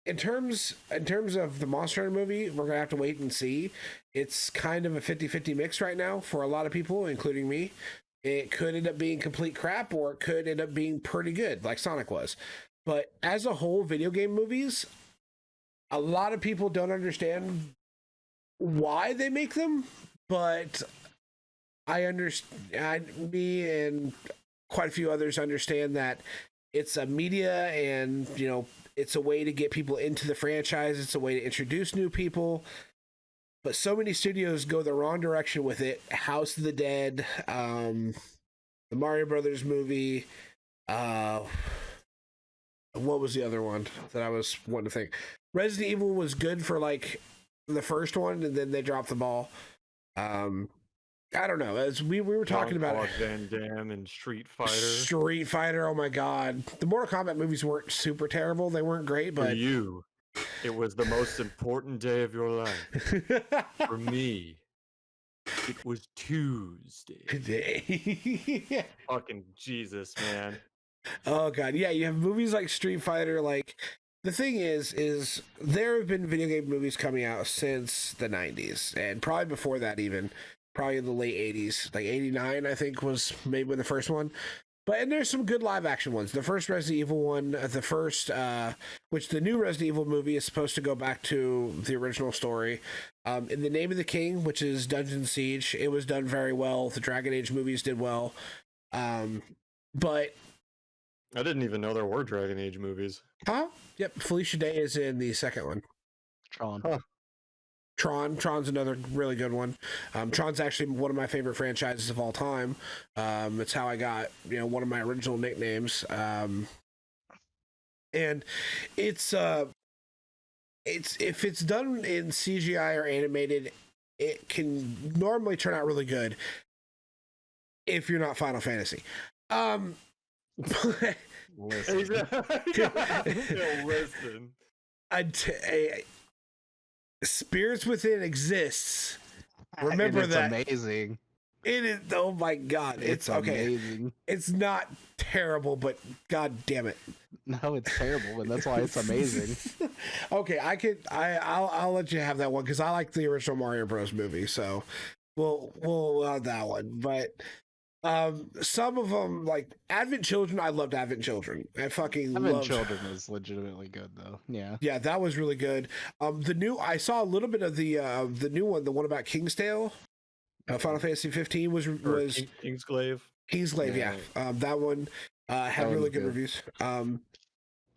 in terms of the Monster Hunter movie, we're gonna have to wait and see. It's kind of a 50-50 mix right now for a lot of people, including me. It could end up being complete crap, or it could end up being pretty good, like Sonic was. But as a whole, video game movies, a lot of people don't understand why they make them, but I understand. Me and quite a few others understand that it's a media, and it's a way to get people into the franchise. It's a way to introduce new people. But so many studios go the wrong direction with it. House of the Dead, the Mario Brothers movie. What was the other one that I was wanting to think? Resident Evil was good for like the first one, and then they dropped the ball. I don't know. As we were talking about Van Damme and Street Fighter. Street Fighter, oh my god. The Mortal Kombat movies weren't super terrible. They weren't great, but for you, it was the most important day of your life. For me, it was Tuesday. Fucking Jesus, man. Oh god, yeah, you have movies like Street Fighter. Like, the thing is there have been video game movies coming out since the 90s, and probably before that even. Probably in the late 80s, like 89, I think, was maybe when the first one. And there's some good live action ones. The first Resident Evil one, which the new Resident Evil movie is supposed to go back to the original story. In The Name of the King, which is Dungeon Siege, it was done very well. The Dragon Age movies did well. But I didn't even know there were Dragon Age movies. Huh? Yep, Felicia Day is in the second one. Tron. Huh. Tron's another really good one. Tron's actually one of my favorite franchises of all time. It's how I got, one of my original nicknames. And it's if it's done in CGI or animated, it can normally turn out really good if you're not Final Fantasy. Listen. Spirits Within exists. Remember that. Amazing. It is. Oh my god! It's okay. Amazing. It's not terrible, but god damn it. No, it's terrible, and that's why it's amazing. Okay, I'll let you have that one because I like the original Mario Bros. Movie, so we'll that one. But some of them, like Advent Children, I loved Advent Children. I fucking Advent loved. Children is legitimately good, though. Yeah. Yeah, that was really good. I saw a little bit of the new one, the one about Kingsdale. Final Fantasy 15 was Kingsglaive. Kingsglaive, yeah. That one had really good reviews.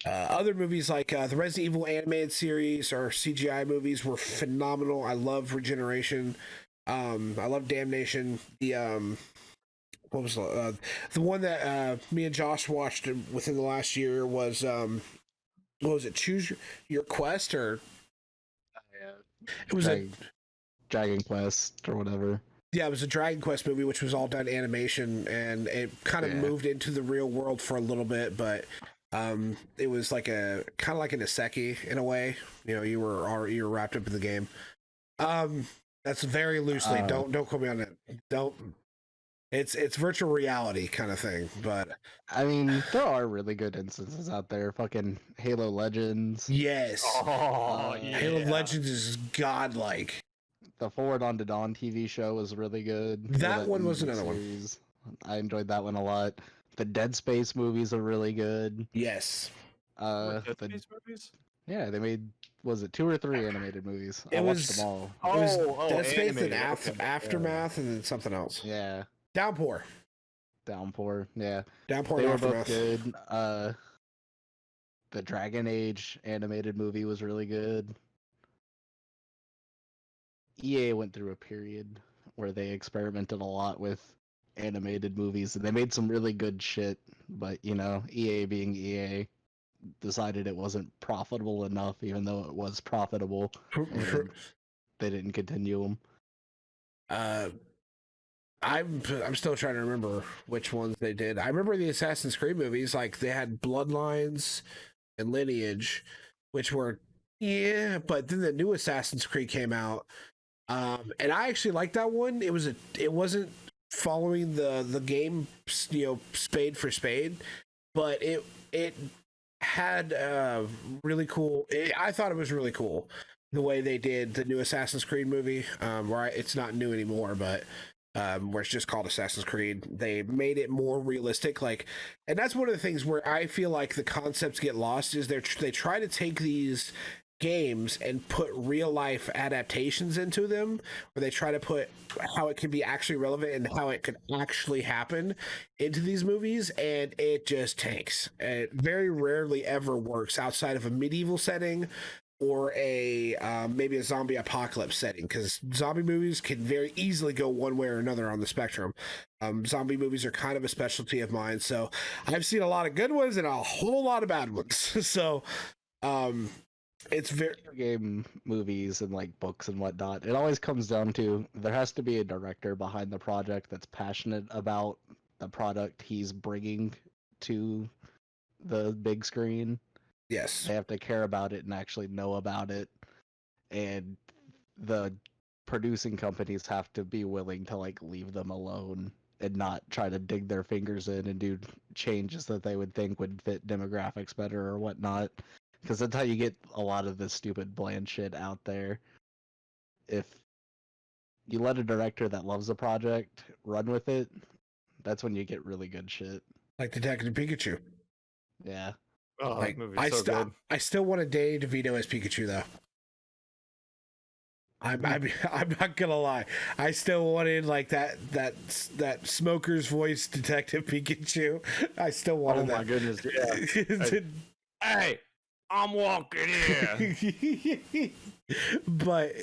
Other movies like the Resident Evil animated series or CGI movies were phenomenal. I love Regeneration. I love Damnation. What was the one that me and Josh watched within the last year was what was it? Choose Your Quest, or it was Dragon Quest or whatever. Yeah, it was a Dragon Quest movie, which was all done animation, and it kind of moved into the real world for a little bit, but it was like a kind of like an isekai in a way. You know, you were wrapped up in the game. That's very loosely. Don't quote me on that. Don't. It's virtual reality kind of thing, but I mean, there are really good instances out there. Fucking Halo Legends. Yes. Oh, yeah. Halo Legends is godlike. The Forward Unto Dawn TV show was really good. That one was another one. I enjoyed that one a lot. The Dead Space movies are really good. Yes. Dead Space movies? Yeah, they made, was it 2 or 3 animated movies? I watched them all. It was Dead Space and animated. Aftermath, and then something else. Yeah. Downpour, yeah. Downpour, They and were Aftermath. both good. The Dragon Age animated movie was really good. EA went through a period where they experimented a lot with animated movies, and they made some really good shit, but, you know, EA being EA decided it wasn't profitable enough, even though it was profitable. And they didn't continue them. I'm still trying to remember which ones they did. I remember the Assassin's Creed movies, like they had Bloodlines and Lineage, which were but then the new Assassin's Creed came out, and I actually liked that one. It wasn't following the game, you know, spade for spade, but it had really cool. I thought it was really cool the way they did the new Assassin's Creed movie, where it's not new anymore, but. Where it's just called Assassin's Creed. They made it more realistic, and that's one of the things where I feel like the concepts get lost is they try to take these games and put real life adaptations into them, or they try to put how it can be actually relevant and how it could actually happen into these movies, and it just tanks. It very rarely ever works outside of a medieval setting or a maybe a zombie apocalypse setting, because zombie movies can very easily go one way or another on the spectrum. Zombie movies are kind of a specialty of mine, so I've seen a lot of good ones and a whole lot of bad ones. So it's very game movies and like books and whatnot. It always comes down to there has to be a director behind the project that's passionate about the product he's bringing to the big screen. Yes. They have to care about it and actually know about it. And the producing companies have to be willing to like leave them alone and not try to dig their fingers in and do changes that they would think would fit demographics better or whatnot. Because that's how you get a lot of this stupid bland shit out there. If you let a director that loves a project run with it, that's when you get really good shit. Like Detective Pikachu. Yeah. Oh, like, that movie's so good. I still want a Danny DeVito as Pikachu, though. I'm not gonna lie. I still wanted like that smoker's voice Detective Pikachu. I still wanted that. Oh my goodness! Yeah. Hey, I'm walking in. But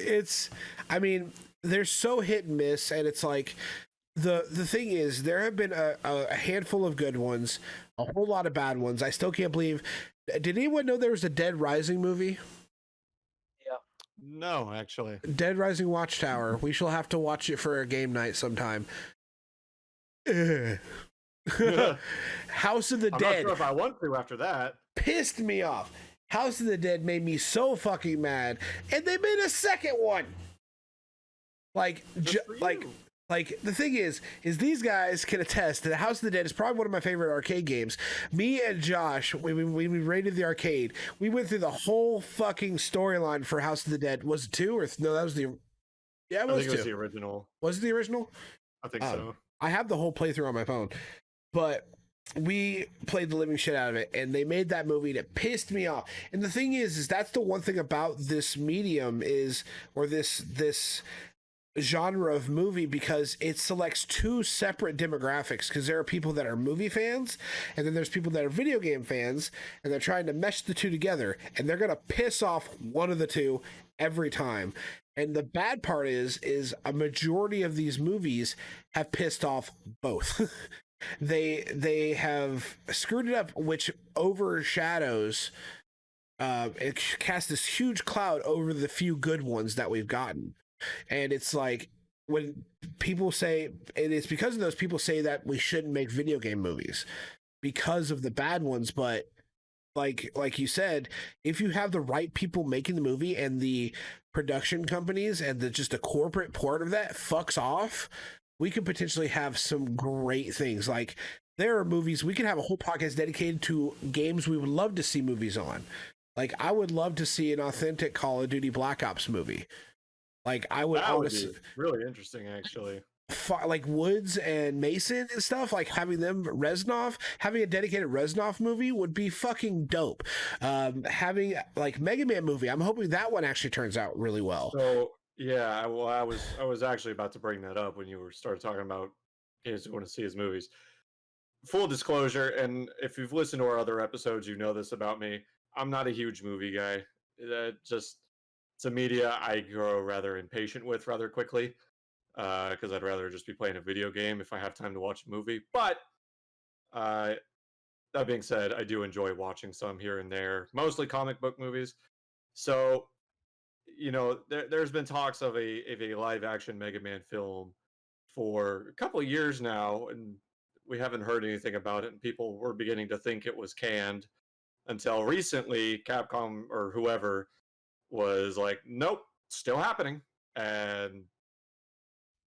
I mean, they're so hit and miss, and it's like the thing is there have been a handful of good ones, a whole lot of bad ones. I still can't believe. Did anyone know there was a Dead Rising movie? Yeah. No, actually. Dead Rising Watchtower. We shall have to watch it for a game night sometime. House of the I'm Dead. not sure if I want to after that. Pissed me off. House of the Dead made me so fucking mad, and they made a second one. Like, Like, the thing is these guys can attest that House of the Dead is probably one of my favorite arcade games. Me and Josh, when we raided the arcade, we went through the whole fucking storyline for House of the Dead. Was it 2 or no? That was the yeah, it was I think 2. it was the original. Was it the original? I think so. I have the whole playthrough on my phone, but we played the living shit out of it, and they made that movie, and it pissed me off. And the thing is that's the one thing about this medium or this genre of movie, because it selects two separate demographics, because there are people that are movie fans and then there's people that are video game fans, and they're trying to mesh the two together, and they're going to piss off one of the two every time. And the bad part is a majority of these movies have pissed off both. they have screwed it up, which overshadows it casts this huge cloud over the few good ones that we've gotten. And it's like, when people say, and it's because of those people say that we shouldn't make video game movies because of the bad ones. But like you said, if you have the right people making the movie, and the production companies and just the corporate part of that fucks off, we could potentially have some great things. Like, there are movies, we could have a whole podcast dedicated to games we would love to see movies on. Like, I would love to see an authentic Call of Duty Black Ops movie. Like, I would honestly, be really interesting, actually. Like Woods and Mason and stuff, like having them having a dedicated Reznov movie would be fucking dope. Having like Mega Man movie, I'm hoping that one actually turns out really well. So yeah, well, I was actually about to bring that up when you started talking about games you want to see as movies. Full disclosure, and if you've listened to our other episodes, you know this about me. I'm not a huge movie guy. Just it's a media I grow rather impatient with rather quickly, because I'd rather just be playing a video game if I have time to watch a movie. But that being said, I do enjoy watching some here and there, mostly comic book movies. So, you know, there's been talks of a live action Mega Man film for a couple of years now, and we haven't heard anything about it, and people were beginning to think it was canned until recently. Capcom or whoever was like, nope, still happening. And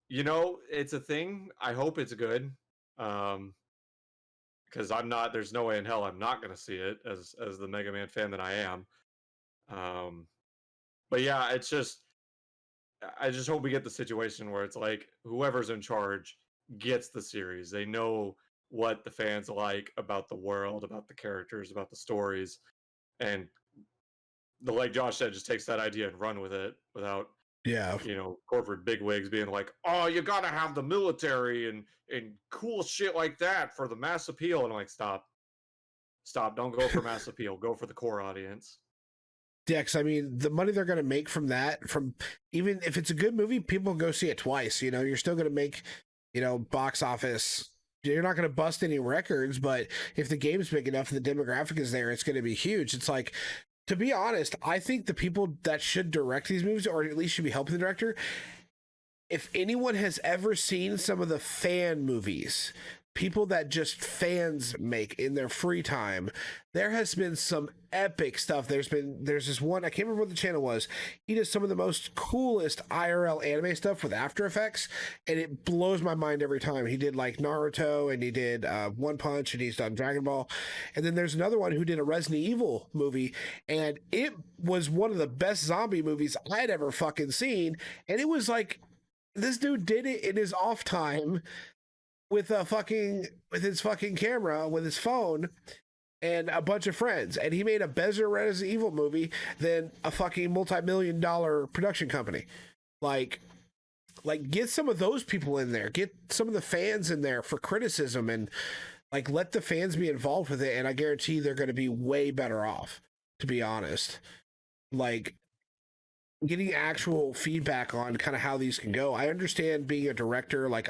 you know, it's a thing. I hope it's good, because there's no way in hell I'm not going to see it as the Mega Man fan that I am. But yeah, it's just, I just hope we get the situation where it's like whoever's in charge gets the series. They know what the fans like about the world, about the characters, about the stories, and like Josh said, just takes that idea and run with it without, you know, corporate bigwigs being like, oh, you gotta have the military and cool shit like that for the mass appeal. And I'm like, stop, don't go for mass appeal, go for the core audience. Yeah, because I mean, the money they're going to make from that, from even if it's a good movie, people go see it twice. You know, you're still going to make, you know, box office. You're not going to bust any records, but if the game's big enough and the demographic is there, it's going to be huge. It's like, to be honest, I think the people that should direct these movies, or at least should be helping the director, if anyone has ever seen some of the fan movies, people that just fans make in their free time, there has been some epic stuff. There's this one, I can't remember what the channel was. He does some of the most coolest IRL anime stuff with After Effects, and it blows my mind every time. He did like Naruto, and he did One Punch, and he's done Dragon Ball. And then there's another one who did a Resident Evil movie, and it was one of the best zombie movies I'd ever fucking seen. And it was like, this dude did it in his off time with his fucking camera, with his phone, and a bunch of friends, and he made a better Resident Evil movie than a fucking multi-million-dollar production company. Like get some of those people in there, get some of the fans in there for criticism, and like let the fans be involved with it, and I guarantee they're going to be way better off, to be honest. Like, getting actual feedback on kind of how these can go. I understand being a director, like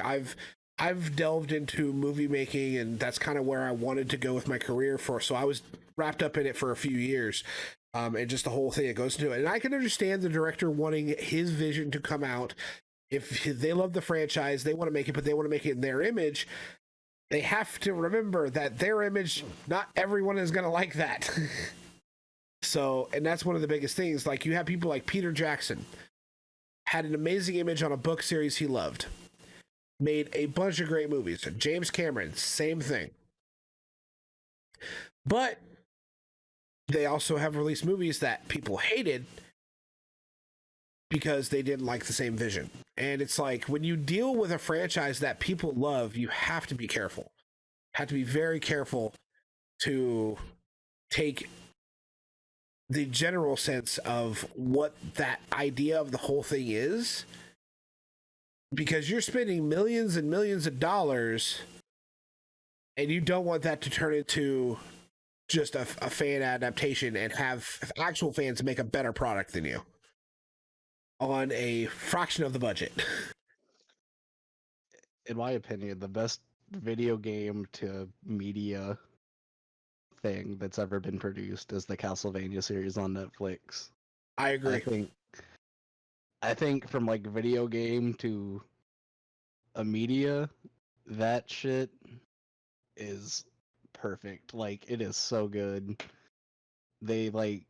I've delved into movie making, and that's kind of where I wanted to go with my career so I was wrapped up in it for a few years, and just the whole thing that goes into it. And I can understand the director wanting his vision to come out. If they love the franchise, they want to make it, but they want to make it in their image. They have to remember that their image, not everyone is going to like that. So, and that's one of the biggest things. Like, you have people like Peter Jackson, had an amazing image on a book series he loved. made a bunch of great movies. James Cameron, same thing. But they also have released movies that people hated because they didn't like the same vision. And it's like, when you deal with a franchise that people love, you have to be careful. Have to be very careful to take the general sense of what that idea of the whole thing is, because you're spending millions and millions of dollars and you don't want that to turn into just a fan adaptation and have actual fans make a better product than you on a fraction of the budget. In my opinion, the best video game to media thing that's ever been produced is the Castlevania series on Netflix. I agree. I think from like video game to a media, that shit is perfect. Like, it is so good. They like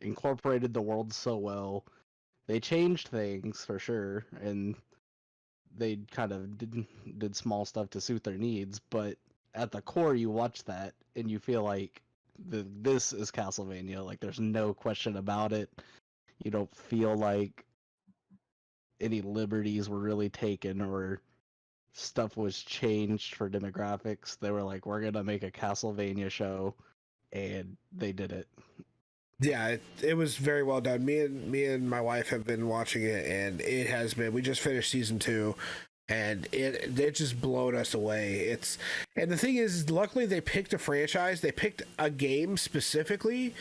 incorporated the world so well. They changed things for sure, and they kind of did small stuff to suit their needs, but at the core you watch that and you feel like this is Castlevania. Like, there's no question about it. You don't feel like any liberties were really taken or stuff was changed for demographics. They were like, we're gonna make a Castlevania show, and they did it. Yeah, it was very well done. Me and my wife have been watching it, and it has been. We just finished season 2, and it just blown us away. And the thing is, luckily they picked a franchise. They picked a game specifically,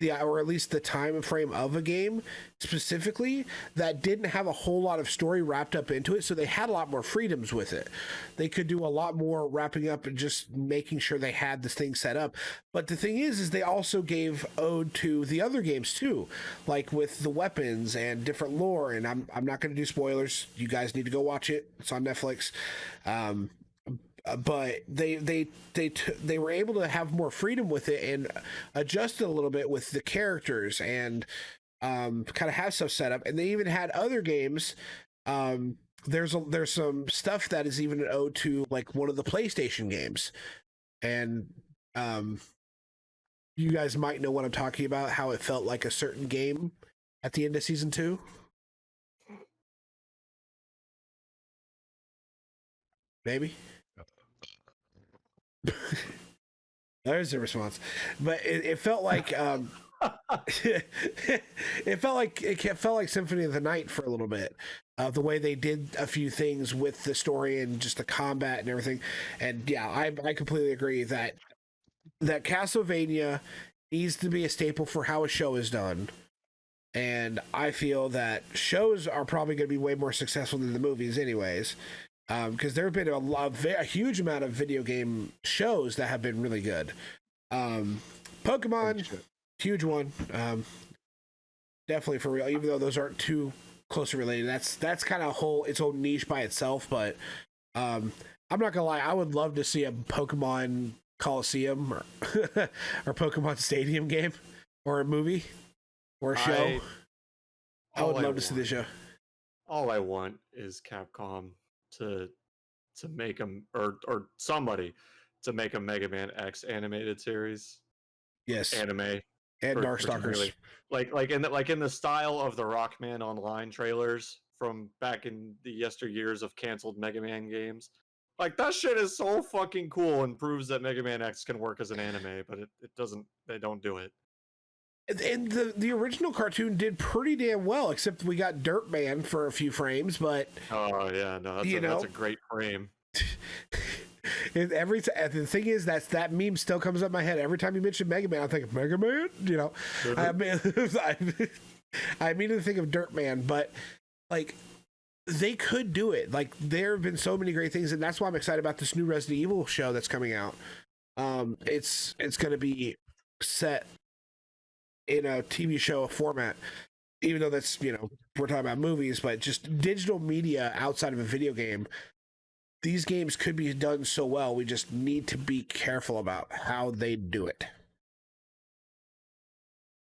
or at least the time frame of a game specifically, that didn't have a whole lot of story wrapped up into it, so they had a lot more freedoms with it. They could do a lot more wrapping up and just making sure they had this thing set up. But the thing is they also gave ode to the other games too, like with the weapons and different lore. And I'm not going to do spoilers. You guys need to go watch it. It's on Netflix. But they were able to have more freedom with it and adjust it a little bit with the characters and kind of have stuff set up. And they even had other games. There's some stuff that is even an ode to like one of the PlayStation games, and you guys might know what I'm talking about. How it felt like a certain game at the end of season 2. Maybe. There's the response, but it felt like it felt like Symphony of the Night for a little bit. The way they did a few things with the story and just the combat and everything. And yeah, I completely agree that Castlevania needs to be a staple for how a show is done. And I feel that shows are probably going to be way more successful than the movies anyways. Because there have been a huge amount of video game shows that have been really good. Pokemon, huge one. Definitely for real, even though those aren't too closely related. That's kind of its own niche by itself. But I'm not gonna lie, I would love to see a Pokemon Coliseum or or Pokemon Stadium game or a movie or a show. I would love to see the show. All I want is Capcom to make them, or somebody to make a Mega Man X animated series. Yes, anime and Darkstalkers. Like in the style of the Rockman Online trailers from back in the yesteryears of canceled Mega Man games. Like, that shit is so fucking cool and proves that Mega Man X can work as an anime, but it doesn't. They don't do it. And the original cartoon did pretty damn well, except we got Dirt Man for a few frames. But oh yeah, no, that's a great frame. The thing is that meme still comes up in my head every time you mention Mega Man. I think of Mega Man. I immediately think of Dirt Man, but like, they could do it. Like, there have been so many great things, and that's why I'm excited about this new Resident Evil show that's coming out. It's going to be set in a TV show format, even though that's, we're talking about movies, but just digital media outside of a video game. These games could be done so well. We just need to be careful about how they do it.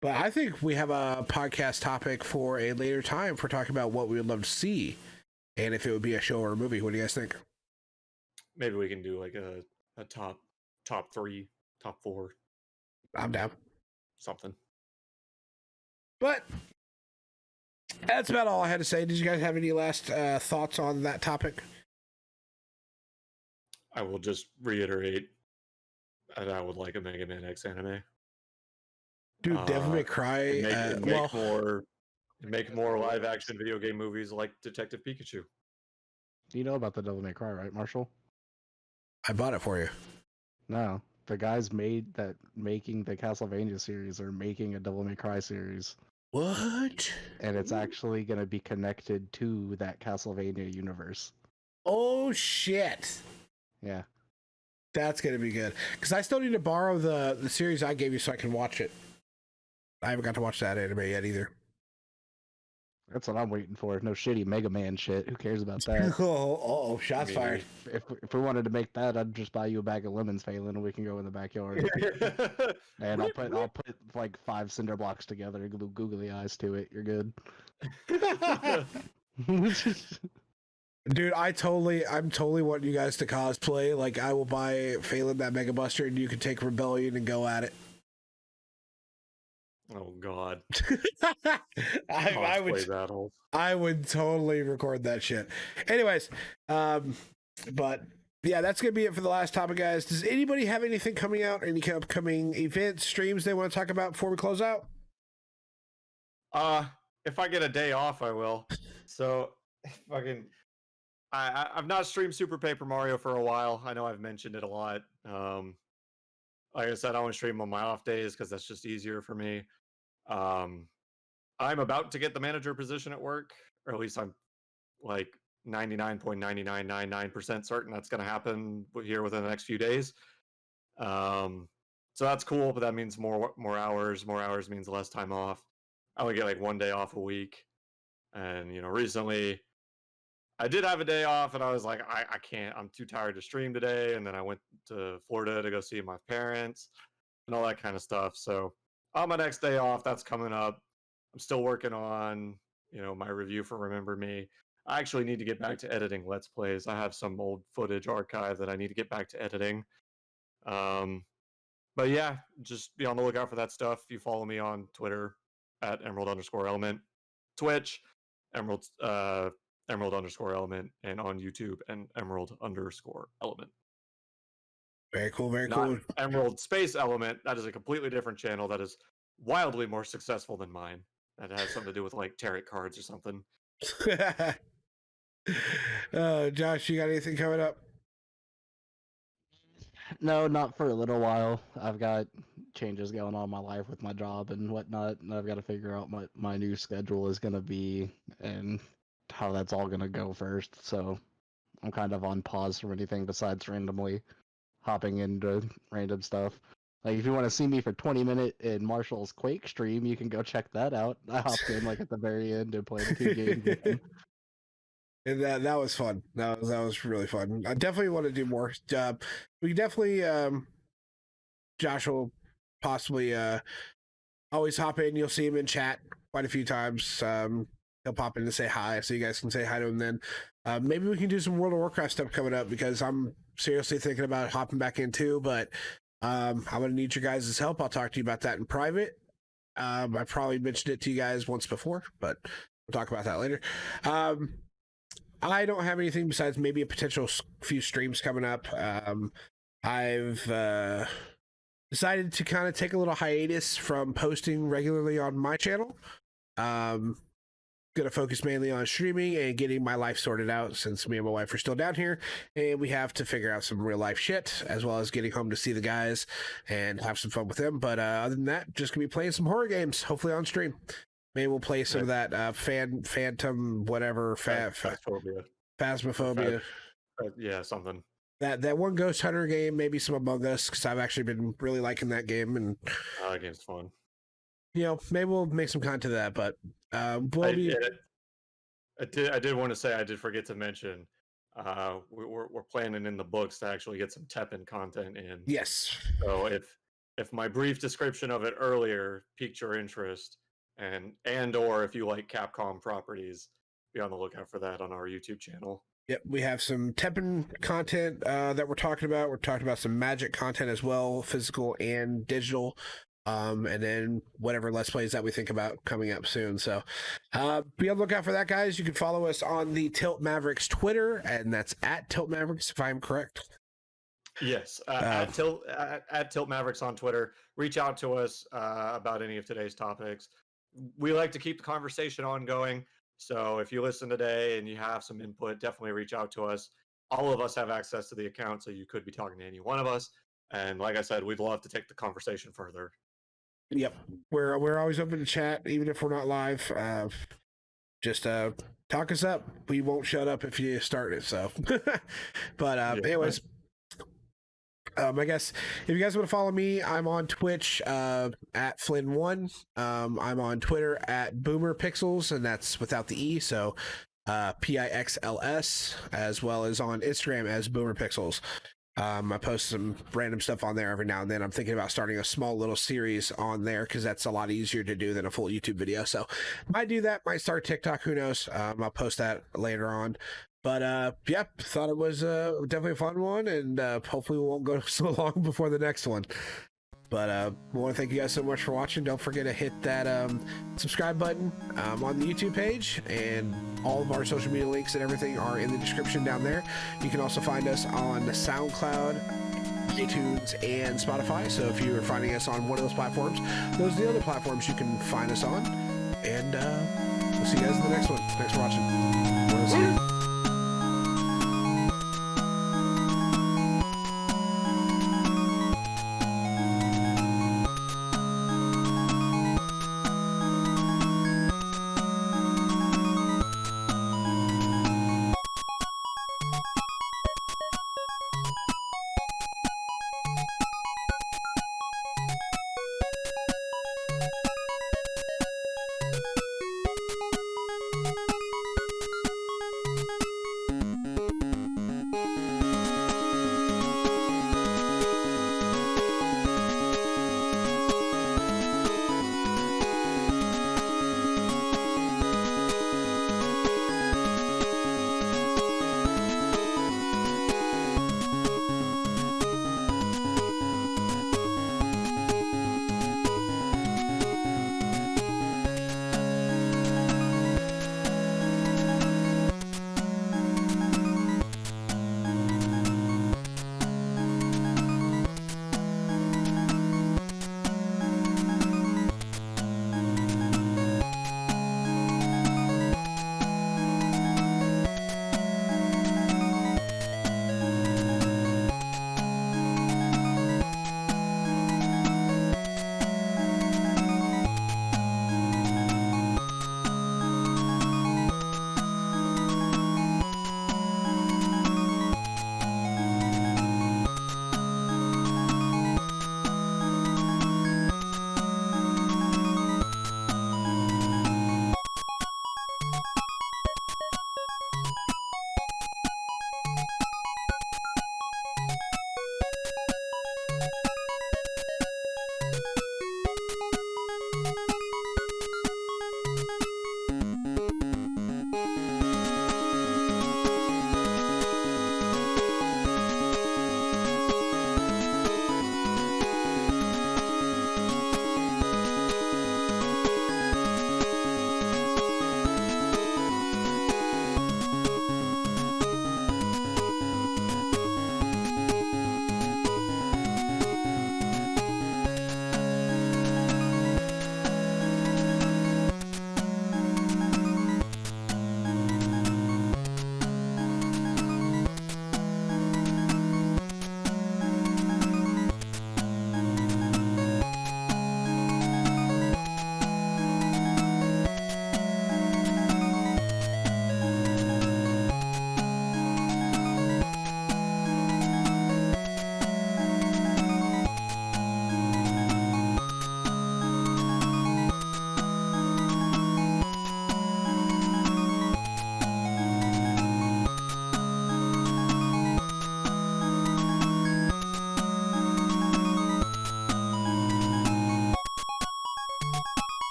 But I think we have a podcast topic for a later time for talking about what we would love to see and if it would be a show or a movie. What do you guys think? Maybe we can do like a top 3, top 4, I'm down. something. But that's about all I had to say. Did you guys have any last thoughts on that topic? I will just reiterate that I would like a Mega Man X anime. Dude, Devil May Cry. Make more live action video game movies like Detective Pikachu. You know about the Devil May Cry, right, Marshall? I bought it for you. No, the guys making the Castlevania series are making a Devil May Cry series. What? And it's actually going to be connected to that Castlevania universe. Oh shit! Yeah, that's gonna be good. Because I still need to borrow the series I gave you so I can watch it. I haven't got to watch that anime yet either. that's what I'm waiting for. No shitty Mega Man shit. Who cares about that? oh, shots fired. If we wanted to make that, I'd just buy you a bag of lemons, Phelan, and we can go in the backyard. And I'll put like 5 cinder blocks together, glue googly eyes to it. You're good. Dude, I'm totally wanting you guys to cosplay. Like, I will buy Phelan that Mega Buster, and you can take Rebellion and go at it. Oh God! I would battles. I would totally record that shit. Anyways, but yeah, that's gonna be it for the last topic, guys. Does anybody have anything coming out? Any upcoming events, streams they want to talk about before we close out? If I get a day off, I will. So, I've not streamed Super Paper Mario for a while. I know I've mentioned it a lot. Like I said, I only stream on my off days because that's just easier for me. I'm about to get the manager position at work, or at least I'm like 99.9999% certain that's going to happen here within the next few days. So that's cool, but that means more hours. More hours means less time off. I only get like 1 day off a week, and recently I did have a day off, and I was like, I can't. I'm too tired to stream today. And then I went to Florida to go see my parents and all that kind of stuff. So on my next day off, that's coming up. I'm still working on, my review for Remember Me. I actually need to get back to editing Let's Plays. I have some old footage archive that I need to get back to editing. But yeah, just be on the lookout for that stuff. If you follow me on Twitter at Emerald_Element, Twitch, Emerald_Element, and on YouTube and Emerald_Element. Very cool, very Not cool. Emerald Space Element. That is a completely different channel that is wildly more successful than mine. That has something to do with like tarot cards or something. Josh, you got anything coming up? No, not for a little while. I've got changes going on in my life with my job and whatnot, and I've got to figure out what my new schedule is going to be and how that's all going to go first. So I'm kind of on pause from anything besides randomly hopping into random stuff. Like, if you want to see me for 20 minutes in Marshall's Quake stream, you can go check that out. I hopped in like at the very end and played a few games with him. And that was fun. That was really fun. I definitely want to do more. We definitely, Josh will possibly always hop in. You'll see him in chat quite a few times. He'll pop in to say hi, so you guys can say hi to him then. Maybe we can do some World of Warcraft stuff coming up, because I'm seriously thinking about hopping back in too, but I'm going to need your guys' help. I'll talk to you about that in private. I probably mentioned it to you guys once before, but we'll talk about that later. I don't have anything besides maybe a potential few streams coming up. I've decided to kind of take a little hiatus from posting regularly on my channel. Gonna focus mainly on streaming and getting my life sorted out, since me and my wife are still down here and we have to figure out some real life shit, as well as getting home to see the guys and have some fun with them. But other than that, just gonna be playing some horror games, hopefully on stream. Maybe we'll play some of that Phantom whatever Phasmophobia. Yeah, something. That one Ghost Hunter game, maybe some Among Us, because I've actually been really liking that game, and that game's fun. Maybe we'll make some content of that. But I did want to say, I did forget to mention, we're planning in the books to actually get some Teppen content in. Yes. So if my brief description of it earlier piqued your interest, and or if you like Capcom properties, be on the lookout for that on our YouTube channel. Yep, we have some Teppen content that we're talking about. We're talking about some Magic content as well, physical and digital. And then whatever Let's Plays that we think about coming up soon. So be on the lookout for that, guys. You can follow us on the Tilt Mavericks Twitter, and that's at Tilt Mavericks, if I'm correct. Yes, at Tilt Mavericks on Twitter. Reach out to us about any of today's topics. We like to keep the conversation ongoing. So if you listen today and you have some input, definitely reach out to us. All of us have access to the account, so you could be talking to any one of us. And like I said, we'd love to take the conversation further. Yep, we're always open to chat, even if we're not live. Just talk us up. We won't shut up if you start it. So, but anyways. I guess if you guys want to follow me, I'm on Twitch at Flynn1. I'm on Twitter at BoomerPixels, and that's without the E, so PIXLS, as well as on Instagram as BoomerPixels. I post some random stuff on there every now and then. I'm thinking about starting a small little series on there because that's a lot easier to do than a full YouTube video. So might do that, might start TikTok, who knows? I'll post that later on. But yeah, thought it was definitely a fun one, and hopefully we won't go so long before the next one. But I want to thank you guys so much for watching. Don't forget to hit that subscribe button on the YouTube page, and all of our social media links and everything are in the description down there. You can also find us on Soundcloud, iTunes, and Spotify. So if you are finding us on one of those platforms, those are the other platforms you can find us on. And we'll see you guys in the next one. Thanks for watching. We'll see you.